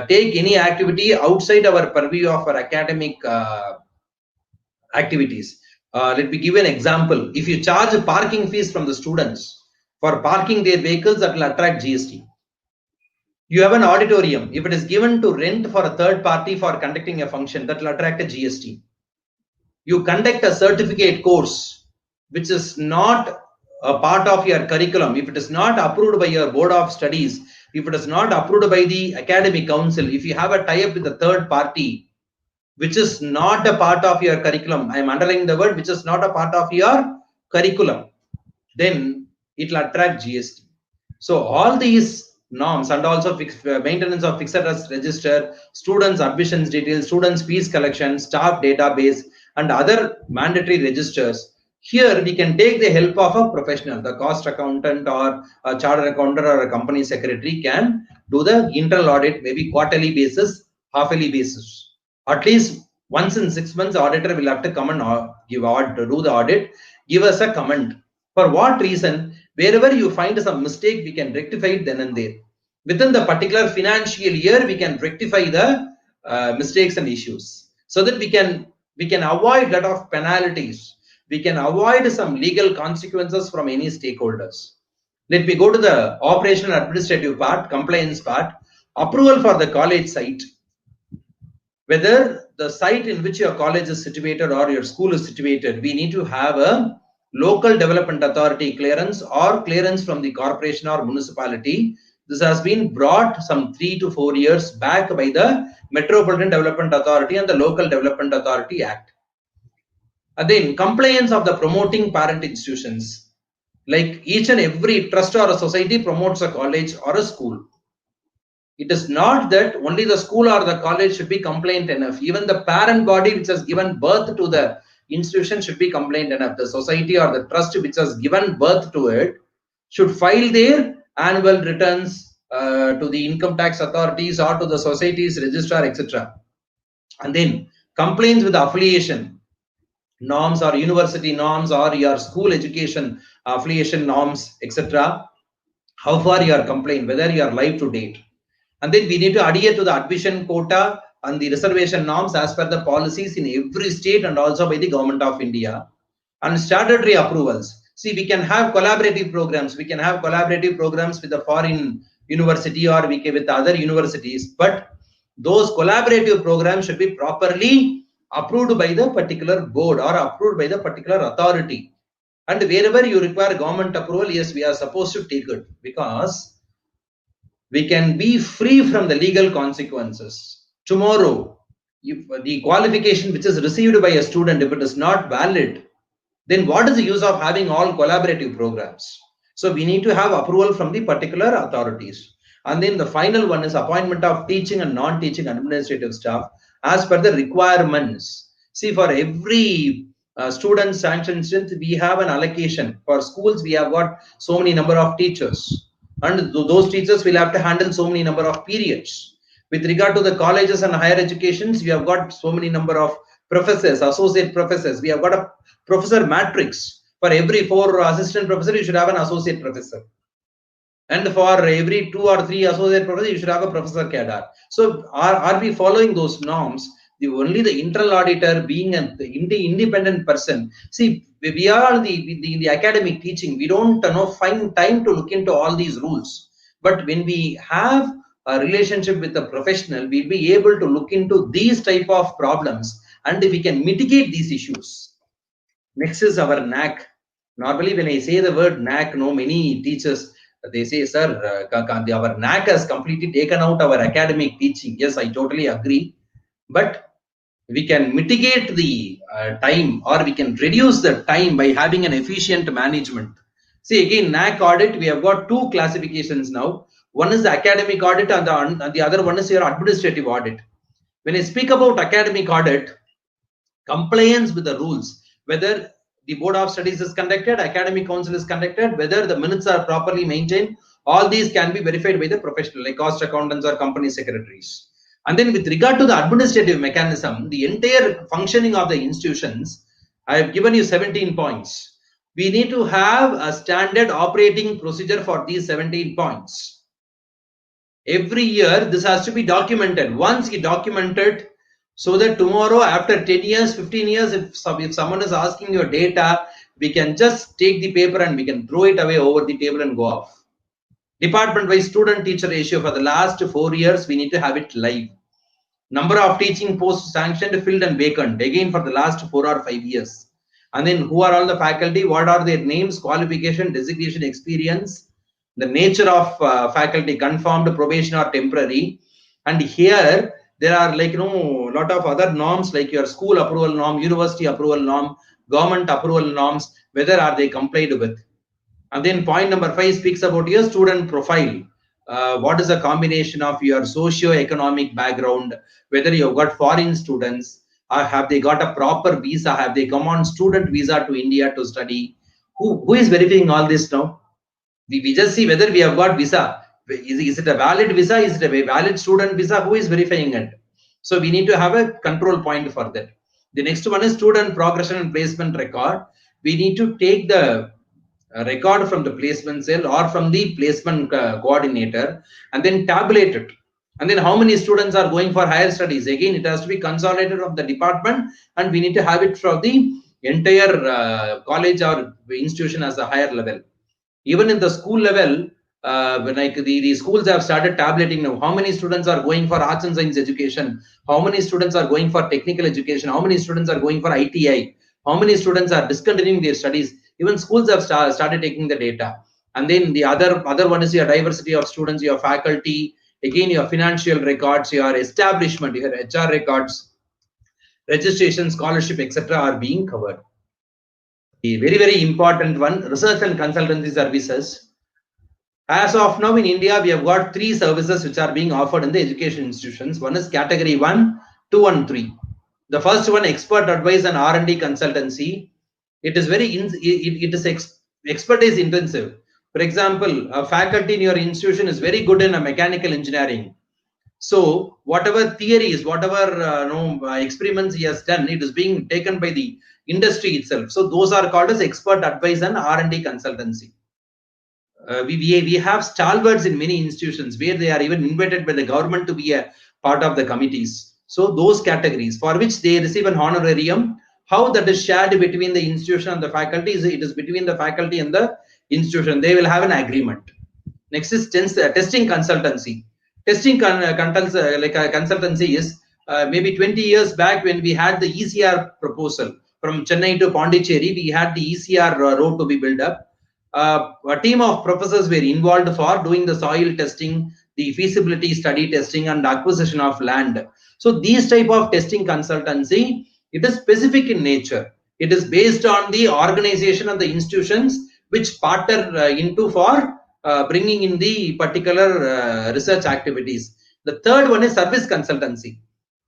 take any activity outside our purview of our academic activities. Let me give an example. If you charge parking fees from the students for parking their vehicles, that will attract GST. You have an auditorium. If it is given to rent for a third party for conducting a function, that will attract a GST. You conduct a certificate course, which is not a part of your curriculum. If it is not approved by your board of studies, if it is not approved by the academic council, if you have a tie-up with a third party, which is not a part of your curriculum, I am underlining the word, which is not a part of your curriculum, then it will attract GST. So all these norms, and also maintenance of fixed assets register, students admissions details, students fees collection, staff database, and other mandatory registers, Here we can take the help of a professional, the cost accountant or a chartered accountant or a company secretary can do the internal audit, maybe quarterly basis, half-yearly basis. At least once in 6 months, auditor will have to come and do the audit, give us a comment. For what reason? Wherever you find some mistake, we can rectify it then and there. Within the particular financial year, we can rectify the mistakes and issues, so that we can avoid lot of penalties. We can avoid some legal consequences from any stakeholders. Let me go to the operational administrative part, compliance part. Approval for the college site. Whether the site in which your college is situated or your school is situated, we need to have a local development authority clearance or clearance from the corporation or municipality. This has been brought some 3 to 4 years back by the Metropolitan Development Authority and the Local Development Authority Act. And then compliance of the promoting parent institutions. Like each and every trust or a society promotes a college or a school. It is not that only the school or the college should be compliant enough. Even the parent body which has given birth to the institution should be compliant enough. The society or the trust which has given birth to it should file their annual returns to the income tax authorities or to the society's registrar, etc. And then compliance with the affiliation norms or university norms or your school education affiliation norms, etc. How far you are compliant, whether you are live to date. And then we need to adhere to the admission quota and the reservation norms as per the policies in every state and also by the Government of India. And statutory approvals. See, we can have collaborative programs. We can have collaborative programs with the foreign university or with other universities. But those collaborative programs should be properly approved by the particular board or approved by the particular authority. And wherever you require government approval, yes, we are supposed to take it, because we can be free from the legal consequences. Tomorrow, if the qualification which is received by a student, if it is not valid, then what is the use of having all collaborative programs? So we need to have approval from the particular authorities. And then the final one is appointment of teaching and non-teaching administrative staff as per the requirements. See, for every student sanctioned strength, we have an allocation. For schools, we have got so many number of teachers, and those teachers will have to handle so many number of periods. With regard to the colleges and higher educations, we have got so many number of professors, associate professors. We have got a professor matrix. For every 4 assistant professor, you should have an associate professor. And for every 2 or 3 associate professors, you should have a professor cadre. So are we following those norms? Only the internal auditor, being an independent person. See, we are in the academic teaching. We don't find time to look into all these rules. But when we have a relationship with a professional, we'll be able to look into these type of problems and we can mitigate these issues. Next is our NAAC. Normally, when I say the word NAAC, many teachers, they say, sir, our NAAC has completely taken out our academic teaching. Yes, I totally agree. But we can mitigate the time, or we can reduce the time by having an efficient management. See, again, NAAC audit, we have got 2 classifications now. One is the academic audit and the other one is your administrative audit. When I speak about academic audit, compliance with the rules, whether the Board of Studies is conducted, academic council is conducted, whether the minutes are properly maintained, all these can be verified by the professional, like cost accountants or company secretaries. And then with regard to the administrative mechanism, the entire functioning of the institutions, I have given you 17 points. We need to have a standard operating procedure for these 17 points. Every year, this has to be documented. Once you document it, so that tomorrow, after 10 years, 15 years, if someone is asking your data, we can just take the paper and we can throw it away over the table and go off. Department-wise student-teacher ratio for the last 4 years, we need to have it live. Number of teaching posts sanctioned, filled and vacant, again for the last 4 or 5 years. And then who are all the faculty, what are their names, qualification, designation, experience, the nature of faculty, confirmed, probation or temporary. And here, there are lot of other norms like your school approval norm, university approval norm, government approval norms, whether are they complied with. And then point number 5 speaks about your student profile. What is a combination of your socio-economic background, whether you've got foreign students, Have they got a proper visa? Have they come on student visa to India to study? Who is verifying all this now? We just see whether we have got visa. Is it a valid visa? Is it a valid student visa? Who is verifying it? So we need to have a control point for that. The next one is student progression and placement record. We need to take the record from the placement cell or from the placement coordinator and then tabulate it. And then how many students are going for higher studies? Again, it has to be consolidated from the department, and we need to have it from the entire college or institution as a higher level. Even in the school level, like the schools have started tabulating now how many students are going for arts and science education, how many students are going for technical education, how many students are going for ITI, how many students are discontinuing their studies. Even schools have started taking the data. And then the other one is your diversity of students, your faculty, again your financial records, your establishment, your HR records, registration, scholarship, etc. are being covered. The very important one, research and consultancy services. As of now in India, we have got 3 services which are being offered in the education institutions. One is category 1, 2 and 3. The first one, expert advice and R&D consultancy. It is expertise intensive. For example, a faculty in your institution is very good in a mechanical engineering. So whatever theories, whatever experiments he has done, it is being taken by the industry itself. So those are called as expert advice and R&D consultancy. We have stalwarts in many institutions where they are even invited by the government to be a part of the committees. So those categories for which they receive an honorarium, how that is shared between the institution and the faculty, it is between the faculty and the institution. They will have an agreement. Next is testing consultancy. Testing consultancy is maybe 20 years back when we had the ECR proposal from Chennai to Pondicherry. We had the ECR road to be built up. A team of professors were involved for doing the soil testing, the feasibility study testing, and acquisition of land. So these type of testing consultancy, it is specific in nature. It is based on the organization and the institutions which partner into for bringing in the particular research activities. The third one is service consultancy.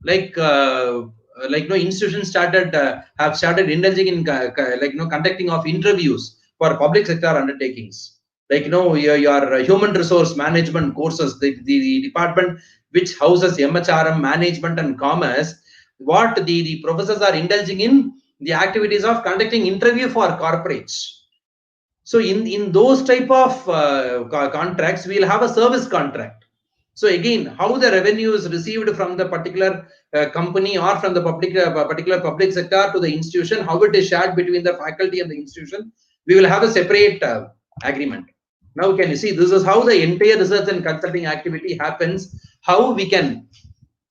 Institutions have started indulging in conducting of interviews for public sector undertakings. Your human resource management courses, the department which houses MHRM, management and commerce, what the professors are indulging in the activities of conducting interview for corporates. So in those type of contracts, we will have a service contract. So again, how the revenue is received from the particular company or from the particular public sector to the institution, how it is shared between the faculty and the institution, we will have a separate agreement. Now can you see, this is how the entire research and consulting activity happens, how we can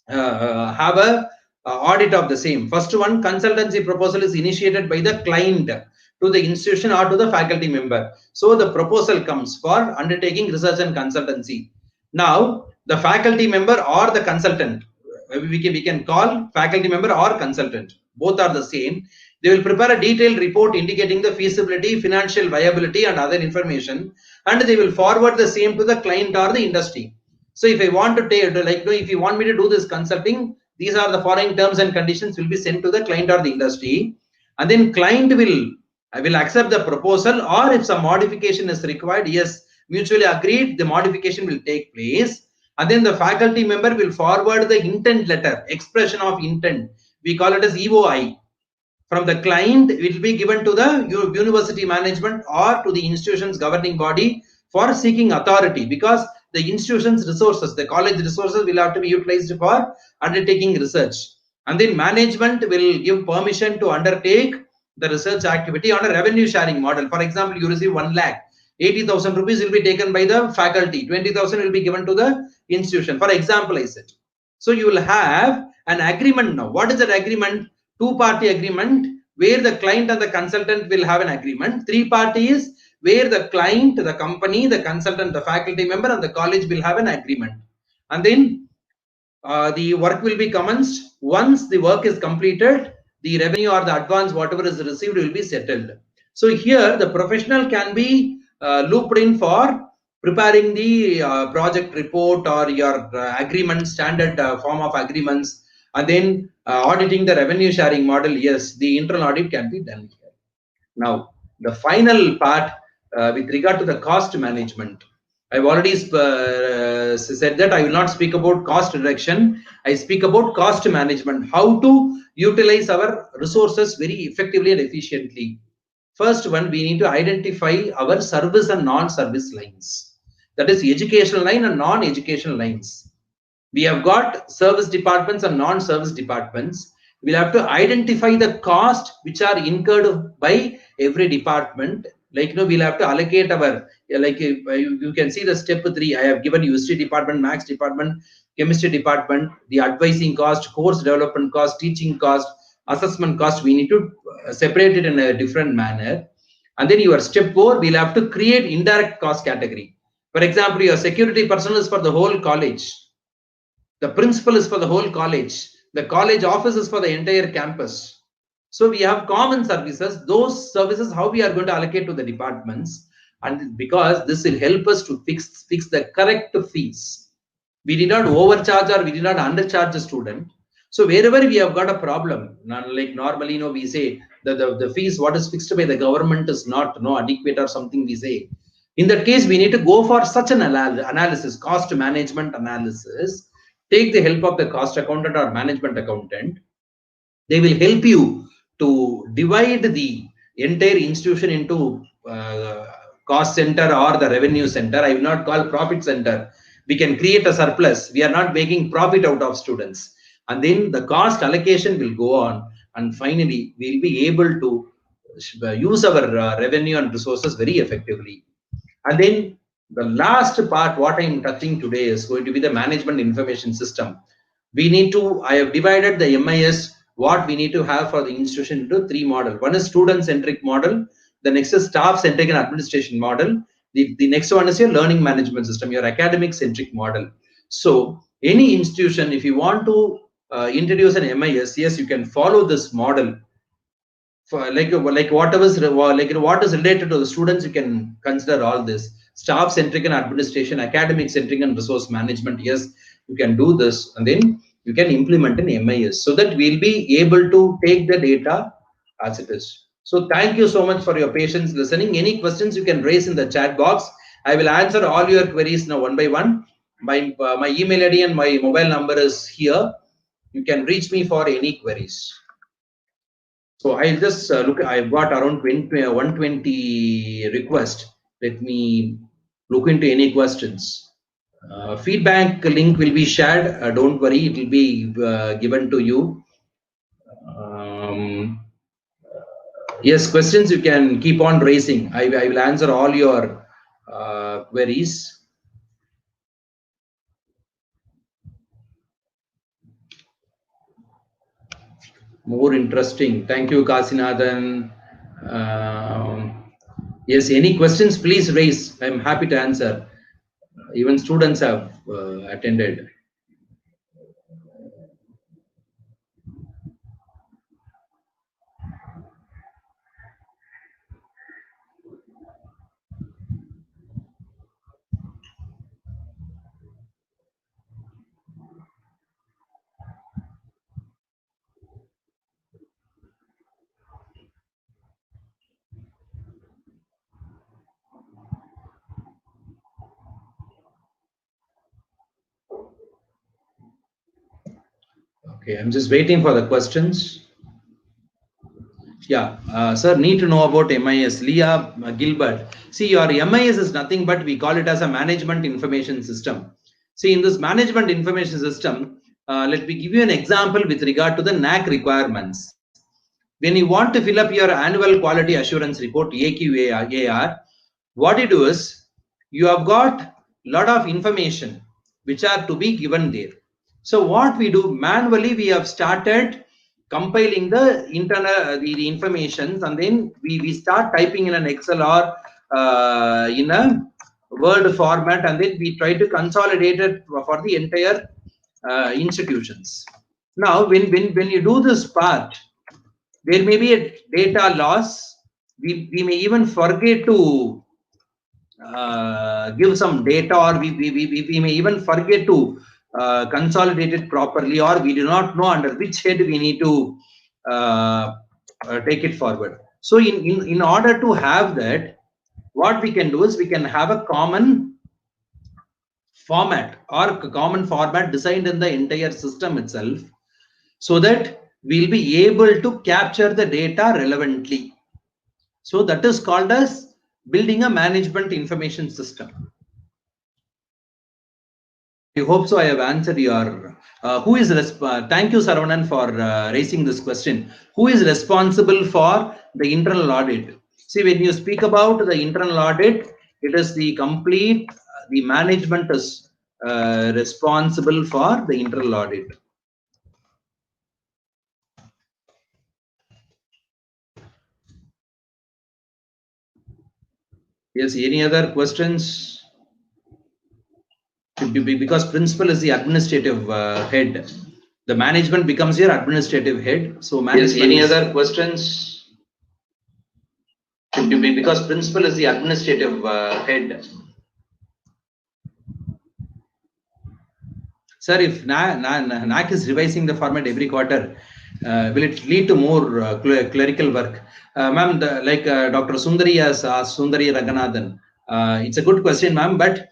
have a audit of the same. First one, consultancy proposal is initiated by the client to the institution or to the faculty member. So the proposal comes for undertaking research and consultancy. Now the faculty member or the consultant, we can call faculty member or consultant, both are the same. They will prepare a detailed report indicating the feasibility, financial viability and other information, and they will forward the same to the client or the industry. So if I want to take, if you want me to do this consulting, these are the following terms and conditions will be sent to the client or the industry, and then client will accept the proposal, or if some modification is required, yes, mutually agreed, the modification will take place, and then the faculty member will forward the intent letter, expression of intent, we call it as EOI, from the client. It will be given to the university management or to the institution's governing body for seeking authority, because the institution's resources, the college resources will have to be utilized for undertaking research, and then management will give permission to undertake the research activity on a revenue sharing model. For example, you receive 1 lakh, 80,000 rupees will be taken by the faculty, 20,000 will be given to the institution. For example, I said. So you will have an agreement now. What is that agreement? 2-party agreement where the client and the consultant will have an agreement. 3 parties where the client, the company, the consultant, the faculty member and the college will have an agreement. And then the work will be commenced. Once the work is completed, the revenue or the advance, whatever is received, will be settled. So here the professional can be looped in for preparing the project report or your agreement, standard form of agreements, And then auditing the revenue sharing model, yes, the internal audit can be done here. Now, the final part with regard to the cost management. I've already said that I will not speak about cost reduction. I speak about cost management, how to utilize our resources very effectively and efficiently. First one, we need to identify our service and non-service lines. That is educational line and non-educational lines. We have got service departments and non-service departments. We'll have to identify the cost which are incurred by every department. Like, we'll have to allocate our, like you can see the step 3. I have given you history department, maths department, chemistry department, the advising cost, course development cost, teaching cost, assessment cost. We need to separate it in a different manner. And then your step 4, we'll have to create indirect cost category. For example, your security personnel is for the whole college. The principal is for the whole college. The college office is for the entire campus. So we have common services. Those services, how we are going to allocate to the departments, and because this will help us to fix the correct fees. We did not overcharge or we did not undercharge the student. So wherever we have got a problem, like normally, we say the fees what is fixed by the government is not adequate or something we say. In that case, we need to go for such an analysis, cost management analysis. Take the help of the cost accountant or management accountant. They will help you to divide the entire institution into cost center or the revenue center. I will not call profit center. We can create a surplus. We are not making profit out of students. And then the cost allocation will go on. And finally, we will be able to use our revenue and resources very effectively. And then the last part, what I am touching today, is going to be the management information system. We need to, I have divided the MIS, what we need to have for the institution into 3 models. One is student-centric model. The next is staff-centric and administration model. The next one is your learning management system, your academic-centric model. So any institution, if you want to introduce an MIS, yes, you can follow this model. For like whatever is what is related to the students, you can consider all this. Staff centric and administration, academic centric and resource management, yes, you can do this, and then you can implement an MIS so that we'll be able to take the data as it is. So thank you so much for your patience listening. Any questions you can raise in the chat box. I will answer all your queries now one by one. My email ID and my mobile number is here. You can reach me for any queries. So I'll just look. I've got around 120 requests. Let me look into any questions. Feedback link will be shared. Don't worry, it will be given to you. Yes, questions you can keep on raising. I will answer all your queries. More interesting. Thank you, Kasinathan. Yes, any questions, please raise. I'm happy to answer. Even students have attended. Okay, I'm just waiting for the questions. Yeah, sir, need to know about MIS. Leah Gilbert. See, your MIS is nothing but we call it as a management information system. See, in this management information system, let me give you an example with regard to the NAAC requirements. When you want to fill up your annual quality assurance report, AQAR, what you do is you have got a lot of information which are to be given there. So what we do manually, we have started compiling the internal the information, and then we start typing in an Excel or in a Word format, and then we try to consolidate it for the entire institutions. Now, when you do this part, there may be a data loss. We may even forget to give some data, or we may even forget to consolidate it properly, or we do not know under which head we need to take it forward. So in order to have that, what we can do is we can have a common format designed in the entire system itself, so that we'll be able to capture the data relevantly. So that is called as building a management information system. I hope so I have answered your thank you, Saravanan, for raising this question. Who is responsible for the internal audit? See, when you speak about the internal audit, it is the complete, the management is responsible for the internal audit. Yes, any other questions? Because principal is the administrative head. The management becomes your administrative head. So management. Yes, any other questions? Because principal is the administrative head. Sir, if NAAC is revising the format every quarter, will it lead to more clerical work? Ma'am, like Dr. Sundari has asked, Sundari Raganathan, it's a good question, ma'am, but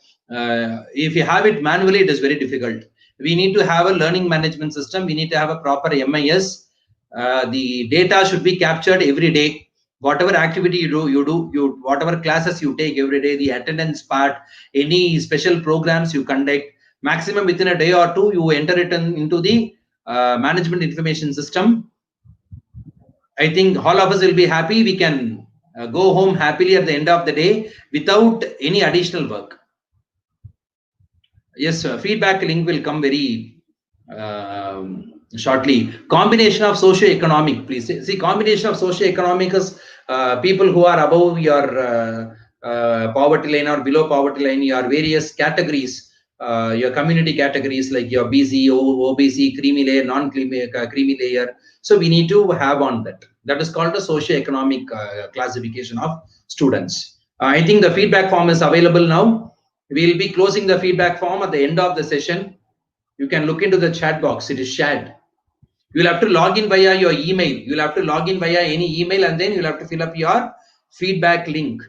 if you have it manually, it is very difficult. We need to have a learning management system. We need to have a proper MIS. The data should be captured every day. Whatever activity you do, whatever classes you take every day, the attendance part, any special programs you conduct, maximum within a day or two, you enter it into the management information system. I think all of us will be happy. We can go home happily at the end of the day without any additional work. Yes, feedback link will come very shortly. Combination of socio-economic, please. See, combination of socio-economic is people who are above your poverty line or below poverty line, your various categories, your community categories like your BC, OBC, creamy layer, non-creamy layer. So we need to have on that. That is called a socio-economic classification of students. I think the feedback form is available now. We'll be closing the feedback form at the end of the session. You can look into the chat box. It is shared. You'll have to log in via your email. You'll have to log in via any email, and then you'll have to fill up your feedback link.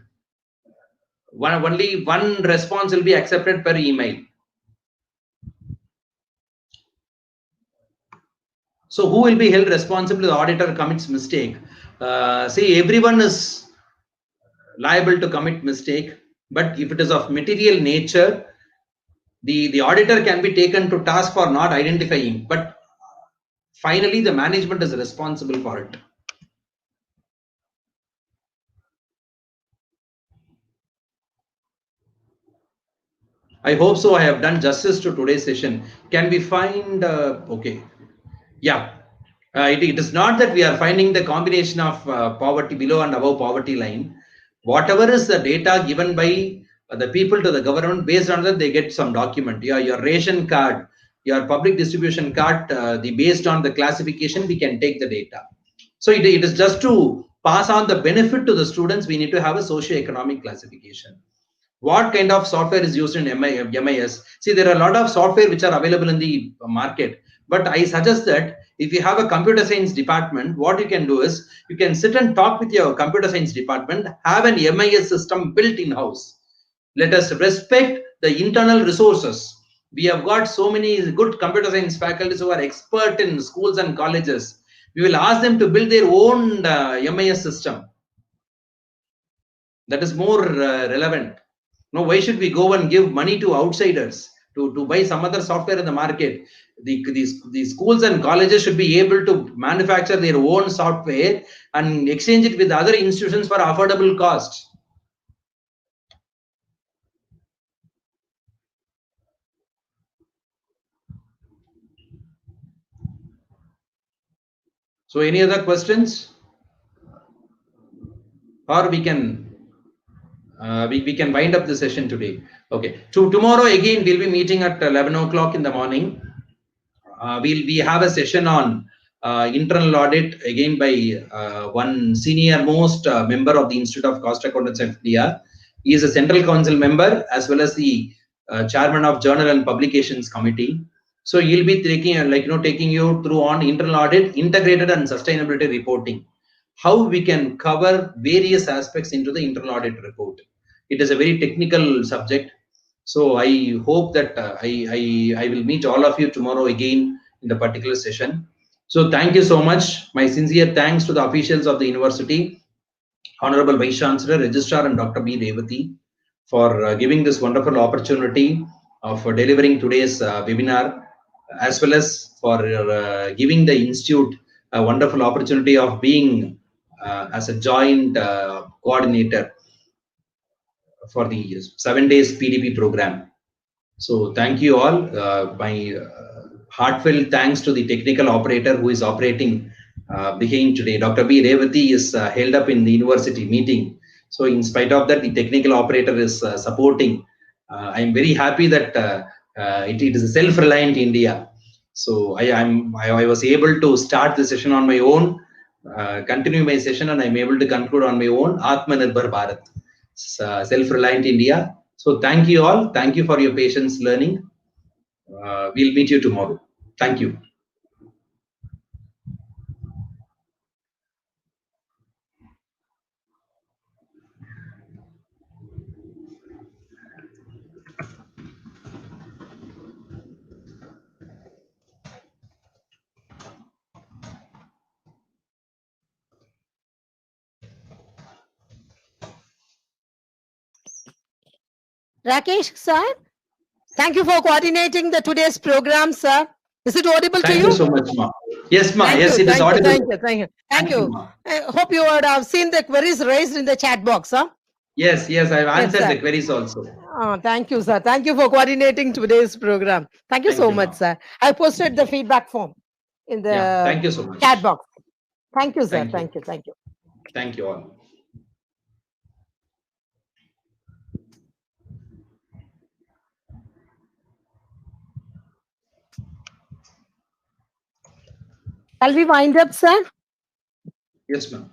Only one response will be accepted per email. So who will be held responsible if the auditor commits mistake? See, everyone is liable to commit mistake, but if it is of material nature, the auditor can be taken to task for not identifying, but finally the management is responsible for it. I hope so I have done justice to today's session. Can we find okay, yeah, it is not that we are finding the combination of poverty below and above poverty line. Whatever is the data given by the people to the government, based on that they get some document. Your ration card, your public distribution card, based on the classification we can take the data. So it is just to pass on the benefit to the students. We need to have a socio-economic classification. What kind of software is used in MIS? See, there are a lot of software which are available in the market, but I suggest that if you have a computer science department, what you can do is you can sit and talk with your computer science department, have an MIS system built in-house. Let us respect the internal resources. We have got so many good computer science faculties who are expert in schools and colleges. We will ask them to build their own MIS system. That is more relevant. No, why should we go and give money to outsiders to buy some other software in the market? The schools and colleges should be able to manufacture their own software and exchange it with other institutions for affordable cost. So any other questions? Or we can we can wind up the session today. Okay. Tomorrow again we'll be meeting at 11 o'clock in the morning. We have a session on internal audit again by one senior most member of the Institute of Cost Accountants at India. He is a Central Council member as well as the chairman of Journal and Publications Committee. So he'll be taking taking you through on internal audit, integrated and sustainability reporting. How we can cover various aspects into the internal audit report. It is a very technical subject. So I hope that I will meet all of you tomorrow again in the particular session. So thank you so much. My sincere thanks to the officials of the university, Honorable Vice Chancellor, Registrar and Dr. B. Revati for giving this wonderful opportunity of delivering today's webinar, as well as for giving the Institute a wonderful opportunity of being as a joint coordinator for the 7 days PDP program. So thank you all. My heartfelt thanks to the technical operator who is operating behind today. Dr. B. Revati is held up in the university meeting. So in spite of that, the technical operator is supporting. I'm very happy that it is a self-reliant India. So I was able to start the session on my own, continue my session, and I'm able to conclude on my own. Atmanirbhar Bharat, self-reliant India. So thank you all. Thank you for your patience learning. We'll meet you tomorrow. Thank you.
Rakesh, sir, thank you for coordinating the today's program, sir. Is it audible to you?
Thank you so much, ma. Yes, ma.
Thank
yes,
you,
it is audible.
Thank you.
Ma.
I hope you would have seen the queries raised in the chat box, sir.
Yes, I've answered
Yes,
the queries also.
Thank you, sir. Thank you for coordinating today's program. Thank you so much, sir. I posted the feedback form in the
thank you so much.
chat box. Thank you, sir.
Thank you.
Thank you
all.
Shall we wind up, sir?
Yes, ma'am.